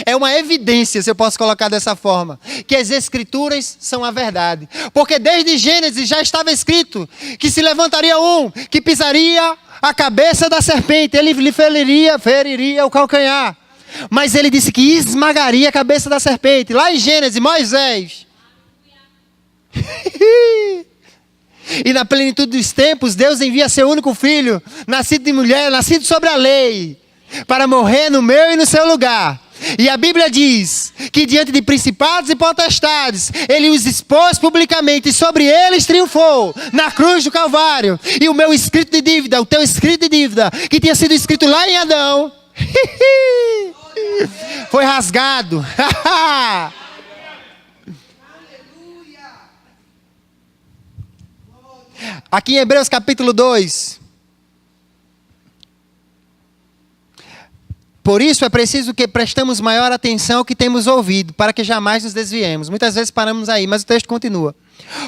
é uma evidência, se eu posso colocar dessa forma, que as Escrituras são a verdade. Porque desde Gênesis já estava escrito que se levantaria um que pisaria a cabeça da serpente, ele lhe feriria o calcanhar. Mas ele disse que esmagaria a cabeça da serpente. Lá em Gênesis, Moisés. E na plenitude dos tempos, Deus envia seu único filho, nascido de mulher, nascido sobre a lei, para morrer no meu e no seu lugar. E a Bíblia diz que diante de principados e potestades, ele os expôs publicamente e sobre eles triunfou na cruz do Calvário. E o meu escrito de dívida, o teu escrito de dívida, que tinha sido escrito lá em Adão, foi rasgado. Aqui em Hebreus capítulo 2. Por isso é preciso que prestemos maior atenção ao que temos ouvido, para que jamais nos desviemos. Muitas vezes paramos aí, mas o texto continua.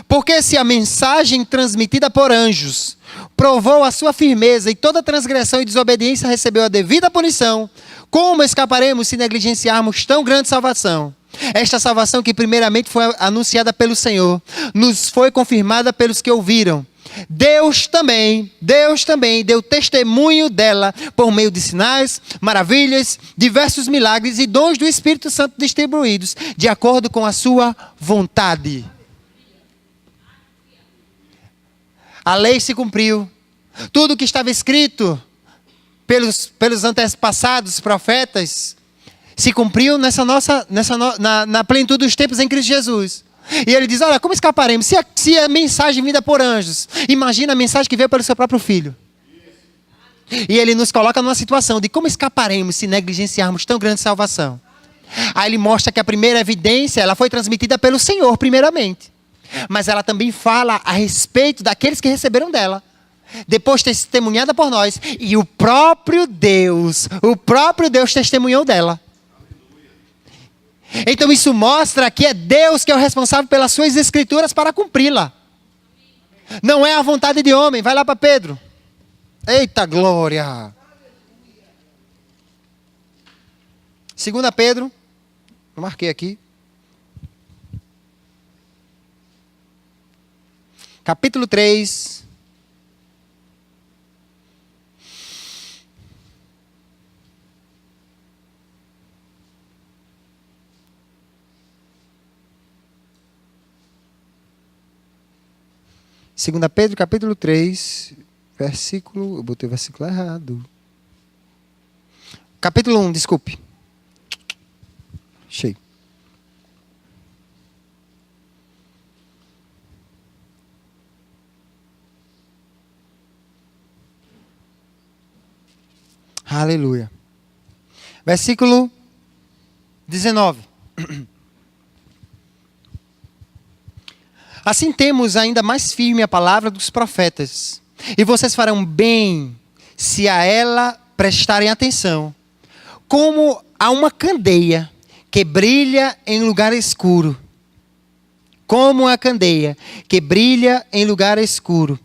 Porque se a mensagem transmitida por anjos provou a sua firmeza e toda transgressão e desobediência recebeu a devida punição, como escaparemos se negligenciarmos tão grande salvação? Esta salvação que primeiramente foi anunciada pelo Senhor, nos foi confirmada pelos que ouviram. Deus também deu testemunho dela por meio de sinais, maravilhas, diversos milagres e dons do Espírito Santo distribuídos de acordo com a sua vontade. A lei se cumpriu. Tudo o que estava escrito pelos antepassados profetas se cumpriu na plenitude dos tempos em Cristo Jesus. E ele diz: olha, como escaparemos? Se a mensagem vinda por anjos, imagina a mensagem que veio pelo seu próprio filho. E ele nos coloca numa situação de como escaparemos se negligenciarmos tão grande salvação. Aí ele mostra que a primeira evidência, ela foi transmitida pelo Senhor primeiramente. Mas ela também fala a respeito daqueles que receberam dela. Depois testemunhada por nós. E o próprio Deus testemunhou dela. Então isso mostra que é Deus que é o responsável pelas suas escrituras para cumpri-la. Não é a vontade de homem. Vai lá para Pedro. Eita glória! 2 Pedro, eu marquei aqui. Capítulo 3. Segunda Pedro, capítulo 3, versículo... Eu botei o versículo errado. Capítulo 1, desculpe. Achei. Aleluia. Versículo 19. Assim temos ainda mais firme a palavra dos profetas. E vocês farão bem se a ela prestarem atenção. Como a uma candeia que brilha em lugar escuro. Como a candeia que brilha em lugar escuro.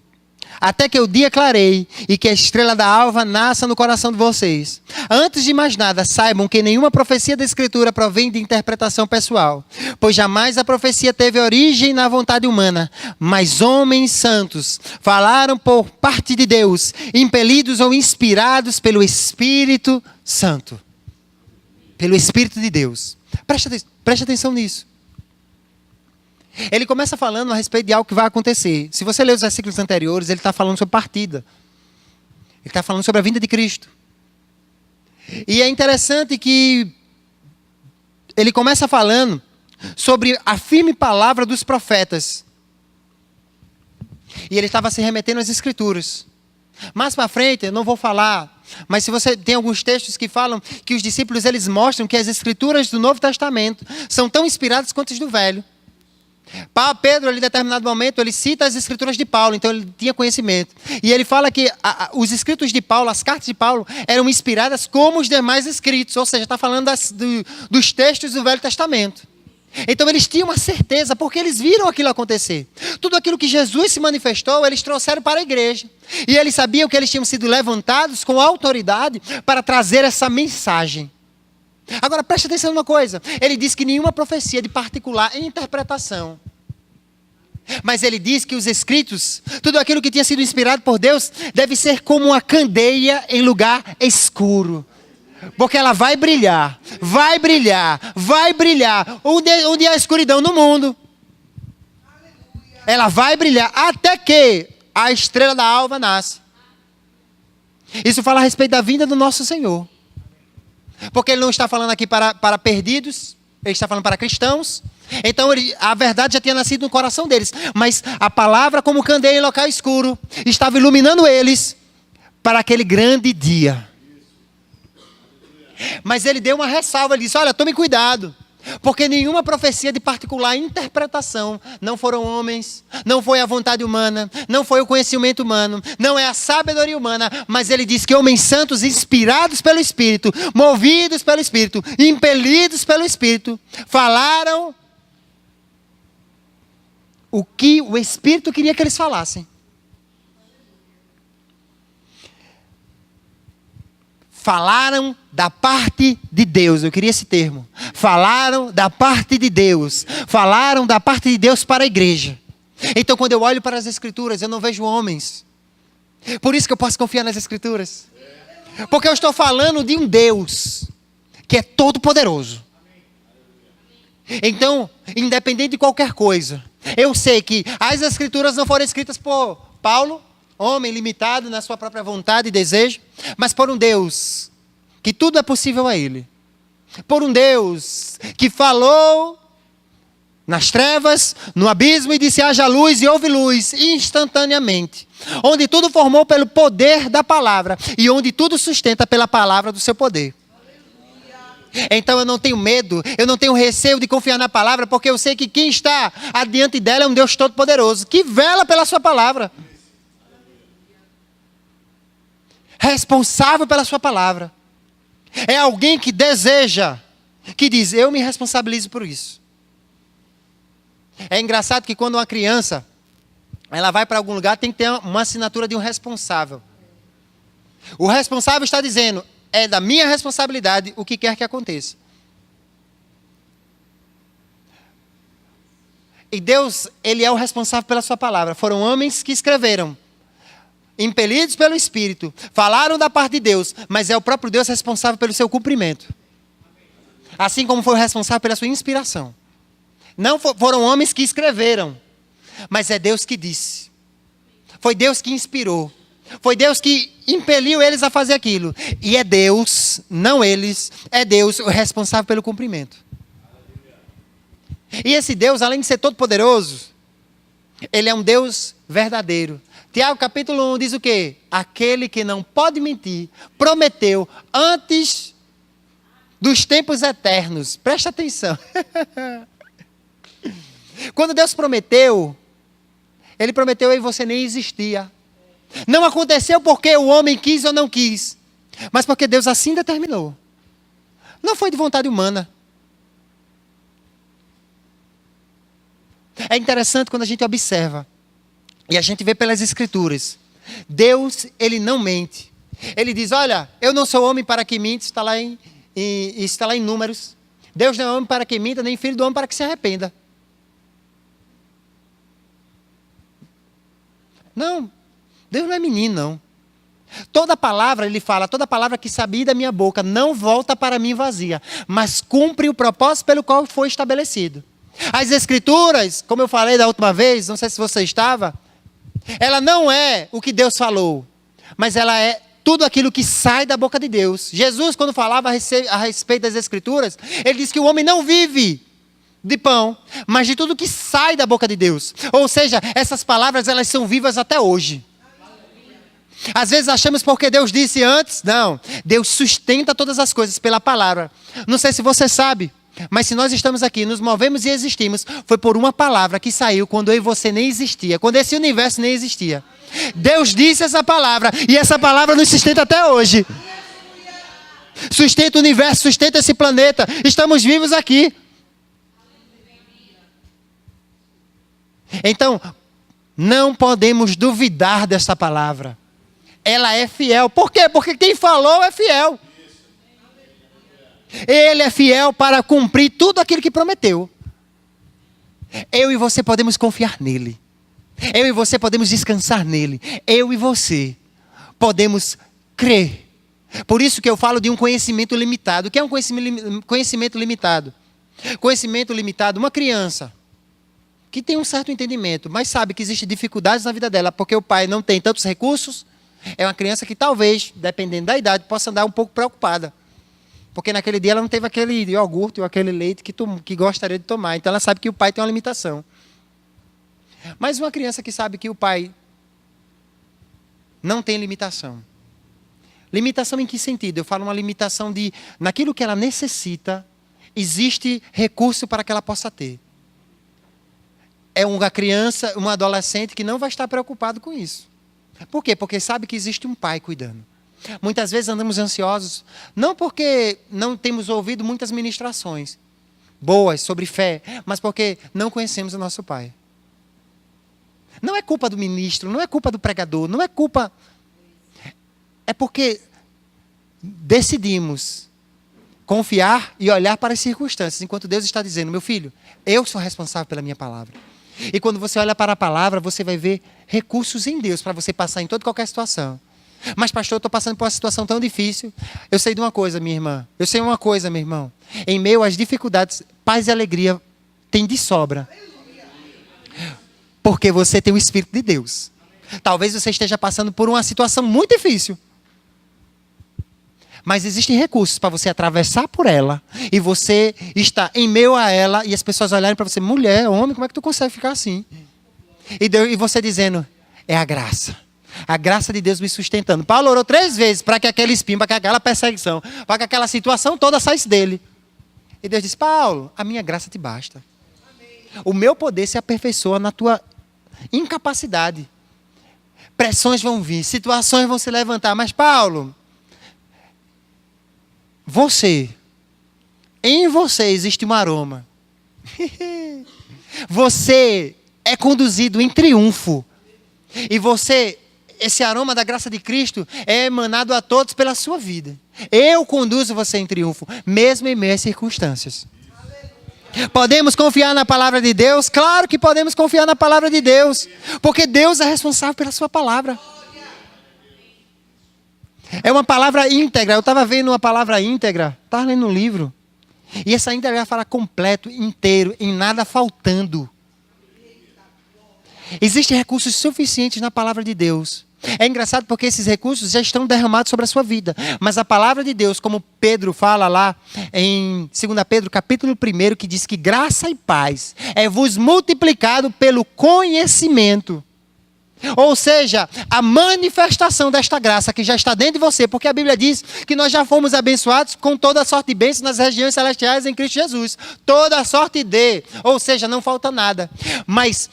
Até que o dia clareie e que a estrela da alva nasça no coração de vocês. Antes de mais nada, saibam que nenhuma profecia da Escritura provém de interpretação pessoal, pois jamais a profecia teve origem na vontade humana, mas homens santos falaram por parte de Deus, impelidos ou inspirados pelo Espírito Santo. Pelo Espírito de Deus. Preste atenção nisso. Ele começa falando a respeito de algo que vai acontecer. Se você ler os versículos anteriores, ele está falando sobre partida. Ele está falando sobre a vinda de Cristo. E é interessante que ele começa falando sobre a firme palavra dos profetas. E ele estava se remetendo às Escrituras. Mais para frente, eu não vou falar, mas se você tem alguns textos que falam que os discípulos eles mostram que as Escrituras do Novo Testamento são tão inspiradas quanto as do Velho. Pedro, ali, em determinado momento, ele cita as escrituras de Paulo, então ele tinha conhecimento. E ele fala que os escritos de Paulo, as cartas de Paulo, eram inspiradas como os demais escritos, ou seja, está falando dos textos do Velho Testamento. Então eles tinham uma certeza, porque eles viram aquilo acontecer. Tudo aquilo que Jesus se manifestou, eles trouxeram para a igreja. E eles sabiam que eles tinham sido levantados com autoridade para trazer essa mensagem. Agora, preste atenção numa coisa. Ele diz que nenhuma profecia de particular interpretação. Mas ele diz que os escritos, tudo aquilo que tinha sido inspirado por Deus, deve ser como uma candeia em lugar escuro. Porque ela vai brilhar, vai brilhar, vai brilhar. Onde há escuridão no mundo, ela vai brilhar até que a estrela da alva nasce. Isso fala a respeito da vinda do nosso Senhor. Porque ele não está falando aqui para perdidos, ele está falando para cristãos. Então a verdade já tinha nascido no coração deles. Mas a palavra, como candeia em local escuro, estava iluminando eles para aquele grande dia. Mas ele deu uma ressalva, ele disse, olha, tome cuidado. Porque nenhuma profecia de particular interpretação, não foram homens, não foi a vontade humana, não foi o conhecimento humano, não é a sabedoria humana, mas ele diz que homens santos inspirados pelo Espírito, movidos pelo Espírito, impelidos pelo Espírito, falaram o que o Espírito queria que eles falassem. Falaram da parte de Deus, eu queria esse termo. Falaram da parte de Deus. Falaram da parte de Deus para a igreja. Então quando eu olho para as Escrituras, eu não vejo homens. Por isso que eu posso confiar nas Escrituras. Porque eu estou falando de um Deus que é todo poderoso. Então, independente de qualquer coisa, eu sei que as Escrituras não foram escritas por Paulo, homem limitado na sua própria vontade e desejo, mas por um Deus que tudo é possível a Ele. Por um Deus que falou nas trevas, no abismo e disse haja luz e houve luz instantaneamente. Onde tudo formou pelo poder da palavra e onde tudo sustenta pela palavra do seu poder. Então eu não tenho medo, eu não tenho receio de confiar na palavra, porque eu sei que quem está adiante dela é um Deus todo-poderoso, que vela pela sua palavra. Responsável pela sua palavra. É alguém que deseja que diz, eu me responsabilizo por isso. É engraçado que quando uma criança, ela vai para algum lugar, tem que ter uma assinatura de um responsável. O responsável está dizendo, é da minha responsabilidade o que quer que aconteça. E Deus, Ele é o responsável pela sua palavra. Foram homens que escreveram, impelidos pelo Espírito, falaram da parte de Deus, mas é o próprio Deus responsável pelo seu cumprimento. Assim como foi o responsável pela sua inspiração. Não foram homens que escreveram, mas é Deus que disse. Foi Deus que inspirou. Foi Deus que impeliu eles a fazer aquilo. E é Deus, não eles, é Deus o responsável pelo cumprimento. E esse Deus, além de ser todo poderoso, Ele é um Deus verdadeiro. Tiago capítulo 1 diz o quê? Aquele que não pode mentir, prometeu antes dos tempos eternos. Presta atenção. Quando Deus prometeu, Ele prometeu e você nem existia. Não aconteceu porque o homem quis ou não quis, mas porque Deus assim determinou. Não foi de vontade humana. É interessante quando a gente observa e a gente vê pelas Escrituras. Deus, Ele não mente. Ele diz, olha, eu não sou homem para que minta, está lá em Números. Deus não é homem para que minta, nem filho do homem para que se arrependa. Não, Deus não é menino, não. Toda palavra, Ele fala, toda palavra que saí da minha boca não volta para mim vazia, mas cumpre o propósito pelo qual foi estabelecido. As Escrituras, como eu falei da última vez, não sei se você estava, ela não é o que Deus falou, mas ela é tudo aquilo que sai da boca de Deus. Jesus, quando falava a respeito das Escrituras, Ele disse que o homem não vive de pão, mas de tudo que sai da boca de Deus. Ou seja, essas palavras, elas são vivas até hoje. Às vezes achamos porque Deus disse antes, não. Deus sustenta todas as coisas pela palavra. Não sei se você sabe, mas se nós estamos aqui, nos movemos e existimos, foi por uma palavra que saiu quando eu e você nem existia, quando esse universo nem existia. Deus disse essa palavra e essa palavra nos sustenta até hoje. Sustenta o universo, sustenta esse planeta. Estamos vivos aqui. Então, não podemos duvidar dessa palavra. Ela é fiel. Por quê? Porque quem falou é fiel. Ele é fiel para cumprir tudo aquilo que prometeu. Eu e você podemos confiar nele. Eu e você podemos descansar nele. Eu e você podemos crer. Por isso que eu falo de um conhecimento limitado. O que é um conhecimento limitado? Conhecimento limitado, uma criança que tem um certo entendimento, mas sabe que existem dificuldades na vida dela, porque o pai não tem tantos recursos, é uma criança que talvez, dependendo da idade, possa andar um pouco preocupada. Porque naquele dia ela não teve aquele iogurte ou aquele leite que gostaria de tomar. Então ela sabe que o pai tem uma limitação. Mas uma criança que sabe que o pai não tem limitação. Limitação em que sentido? Eu falo uma limitação de, naquilo que ela necessita, existe recurso para que ela possa ter. É uma criança, uma adolescente que não vai estar preocupado com isso. Por quê? Porque sabe que existe um pai cuidando. Muitas vezes andamos ansiosos, não porque não temos ouvido muitas ministrações boas sobre fé, mas porque não conhecemos o nosso pai. Não é culpa do ministro, não é culpa do pregador, não é culpa... É porque decidimos confiar e olhar para as circunstâncias, enquanto Deus está dizendo, meu filho, eu sou responsável pela minha palavra. E quando você olha para a palavra, você vai ver recursos em Deus para você passar em toda e qualquer situação. Mas pastor, eu estou passando por uma situação tão difícil. Eu sei de uma coisa, minha irmã. Eu sei uma coisa, meu irmão. Em meio às dificuldades, paz e alegria tem de sobra. Porque você tem o Espírito de Deus. Talvez você esteja passando por uma situação muito difícil. Mas existem recursos para você atravessar por ela. E você está em meio a ela. E as pessoas olharem para você. Mulher, homem, como é que tu consegue ficar assim? E você dizendo, é a graça. A graça de Deus me sustentando. Paulo orou 3 vezes para que aquele espinho, para que aquela perseguição, para que aquela situação toda saísse dele. E Deus disse, Paulo, a minha graça te basta. O meu poder se aperfeiçoa na tua incapacidade. Pressões vão vir, situações vão se levantar. Mas Paulo, você em você existe um aroma. Você é conduzido em triunfo. E esse aroma da graça de Cristo é emanado a todos pela sua vida. Eu conduzo você em triunfo, mesmo em meio às circunstâncias. Podemos confiar na palavra de Deus? Claro que podemos confiar na palavra de Deus, porque Deus é responsável pela sua palavra. É uma palavra íntegra. Eu estava vendo uma palavra íntegra, estava lendo um livro, e essa íntegra fala completo, inteiro, em nada faltando. Existem recursos suficientes na palavra de Deus. É engraçado porque esses recursos já estão derramados sobre a sua vida. Mas a palavra de Deus, como Pedro fala lá em 2 Pedro, capítulo 1, que diz que graça e paz é vos multiplicado pelo conhecimento. Ou seja, a manifestação desta graça que já está dentro de você. Porque a Bíblia diz que nós já fomos abençoados com toda a sorte de bênçãos nas regiões celestiais em Cristo Jesus. Toda a sorte de, ou seja, não falta nada. Mas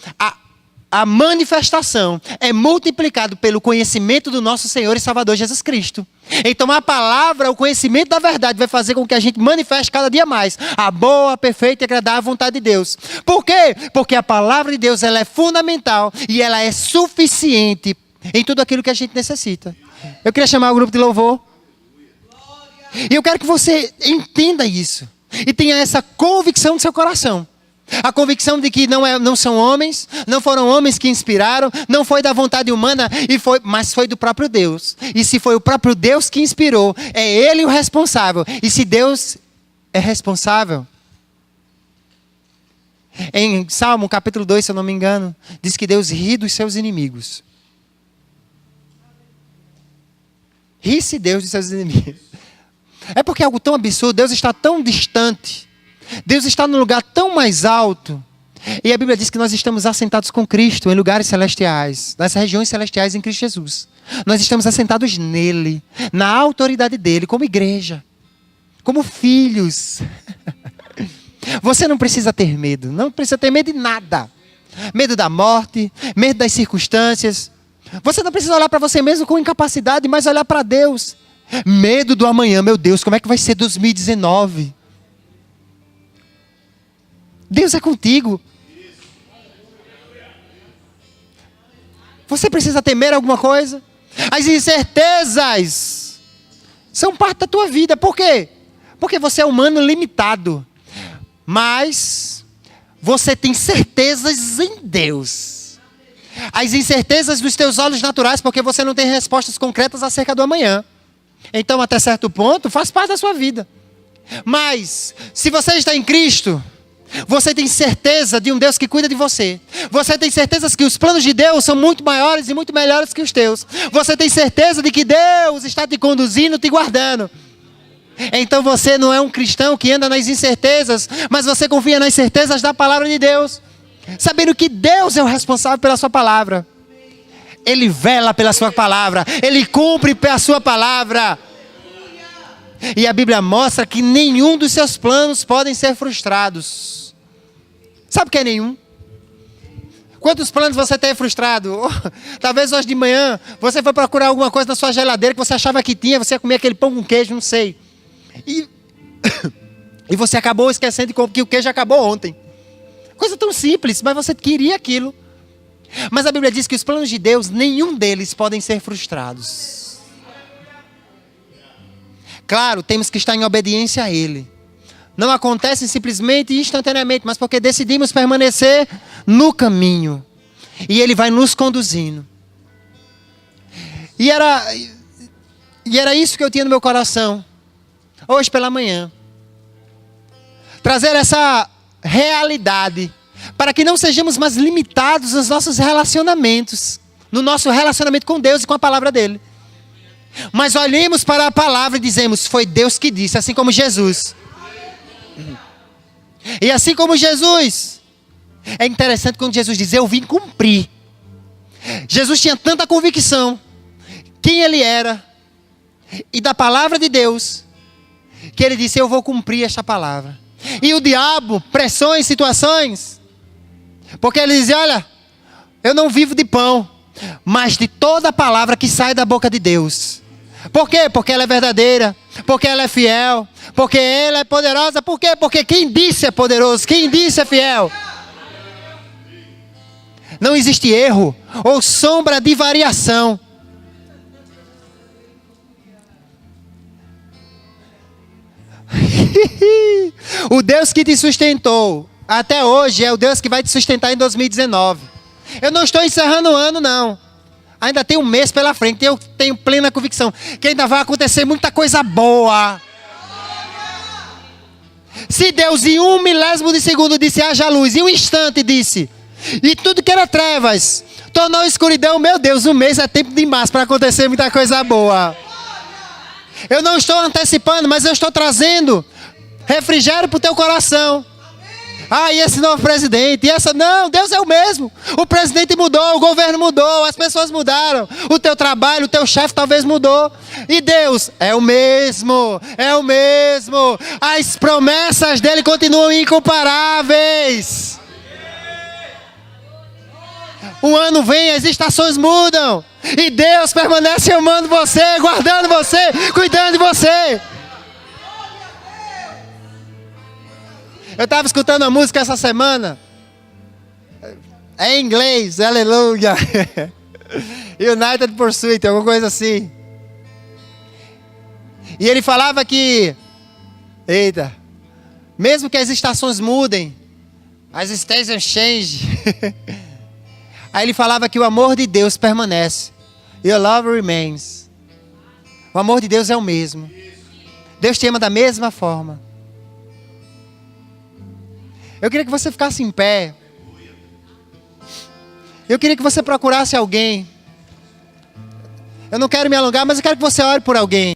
a manifestação é multiplicado pelo conhecimento do nosso Senhor e Salvador Jesus Cristo. Então a palavra, o conhecimento da verdade vai fazer com que a gente manifeste cada dia mais a boa, perfeita e agradável vontade de Deus. Por quê? Porque a palavra de Deus ela é fundamental e ela é suficiente em tudo aquilo que a gente necessita. Eu queria chamar o grupo de louvor. E eu quero que você entenda isso e tenha essa convicção no seu coração. A convicção de que não são homens, não foram homens que inspiraram, não foi da vontade humana, mas foi do próprio Deus. E se foi o próprio Deus que inspirou, é Ele o responsável. E se Deus é responsável, em Salmo capítulo 2, se eu não me engano, diz que Deus ri dos seus inimigos. Ri-se Deus dos seus inimigos. É porque é algo tão absurdo, Deus está tão distante. Deus está num lugar tão mais alto. E a Bíblia diz que nós estamos assentados com Cristo em lugares celestiais, nas regiões celestiais em Cristo Jesus. Nós estamos assentados nele, na autoridade dele, como igreja, como filhos. Você não precisa ter medo, não precisa ter medo de nada. Medo da morte, medo das circunstâncias. Você não precisa olhar para você mesmo com incapacidade, mas olhar para Deus. Medo do amanhã, meu Deus, como é que vai ser 2019? Deus é contigo. Você precisa temer alguma coisa? As incertezas são parte da tua vida. Por quê? Porque você é humano limitado. Mas você tem certezas em Deus. As incertezas dos teus olhos naturais, porque você não tem respostas concretas acerca do amanhã. Então, até certo ponto, faz parte da sua vida. Mas, se você está em Cristo, você tem certeza de um Deus que cuida de você. Você tem certeza que os planos de Deus são muito maiores e muito melhores que os teus. Você tem certeza de que Deus está te conduzindo, te guardando. Então você não é um cristão que anda nas incertezas, mas você confia nas certezas da palavra de Deus. Sabendo que Deus é o responsável pela sua palavra. Ele vela pela sua palavra. Ele cumpre a sua palavra. E a Bíblia mostra que nenhum dos seus planos podem ser frustrados. Sabe o que é nenhum? Quantos planos você tem frustrado? Talvez hoje de manhã você foi procurar alguma coisa na sua geladeira que você achava que tinha, você ia comer aquele pão com queijo, não sei. E você acabou esquecendo que o queijo acabou ontem. Coisa tão simples, mas você queria aquilo. Mas a Bíblia diz que os planos de Deus, nenhum deles podem ser frustrados. Claro, temos que estar em obediência a Ele. Não acontece simplesmente e instantaneamente, mas porque decidimos permanecer no caminho. E Ele vai nos conduzindo. E era isso que eu tinha no meu coração, hoje pela manhã. Trazer essa realidade, para que não sejamos mais limitados nos nossos relacionamentos, no nosso relacionamento com Deus e com a palavra dEle. Mas olhemos para a palavra e dizemos, foi Deus que disse, assim como Jesus. E assim como Jesus, é interessante quando Jesus diz, eu vim cumprir. Jesus tinha tanta convicção, quem Ele era, e da palavra de Deus, que Ele disse, eu vou cumprir esta palavra. E o diabo, pressões, situações, porque Ele dizia, olha, eu não vivo de pão, mas de toda a palavra que sai da boca de Deus. Por quê? Porque ela é verdadeira, porque ela é fiel, Porque ela é poderosa. Por quê? Porque quem disse é poderoso, quem disse é fiel. Não existe erro ou sombra de variação. O Deus que te sustentou até hoje é o Deus que vai te sustentar em 2019. Eu não estou encerrando o ano, não. Ainda tem um mês pela frente. Eu tenho plena convicção que ainda vai acontecer muita coisa boa. Se Deus em 1 milésimo de segundo disse haja luz, em um instante disse, e tudo que era trevas tornou escuridão, meu Deus, um mês é tempo demais para acontecer muita coisa boa. Eu não estou antecipando, mas eu estou trazendo refrigério para o teu coração. Ah, e esse novo presidente, e essa... Não, Deus é o mesmo. O presidente mudou, o governo mudou, as pessoas mudaram. O teu trabalho, o teu chefe talvez mudou. E Deus é o mesmo, é o mesmo. As promessas dele continuam incomparáveis. O ano vem, as estações mudam. E Deus permanece amando você, guardando você, cuidando de você. Eu estava escutando uma música essa semana. É em inglês, aleluia. United Pursuit, alguma coisa assim. E ele falava que, eita, mesmo que as estações mudem, as stations change. Aí ele falava que o amor de Deus permanece. Your love remains. O amor de Deus é o mesmo. Deus te ama da mesma forma. Eu queria que você ficasse em pé. Eu queria que você procurasse alguém. Eu não quero me alongar, mas eu quero que você ore por alguém.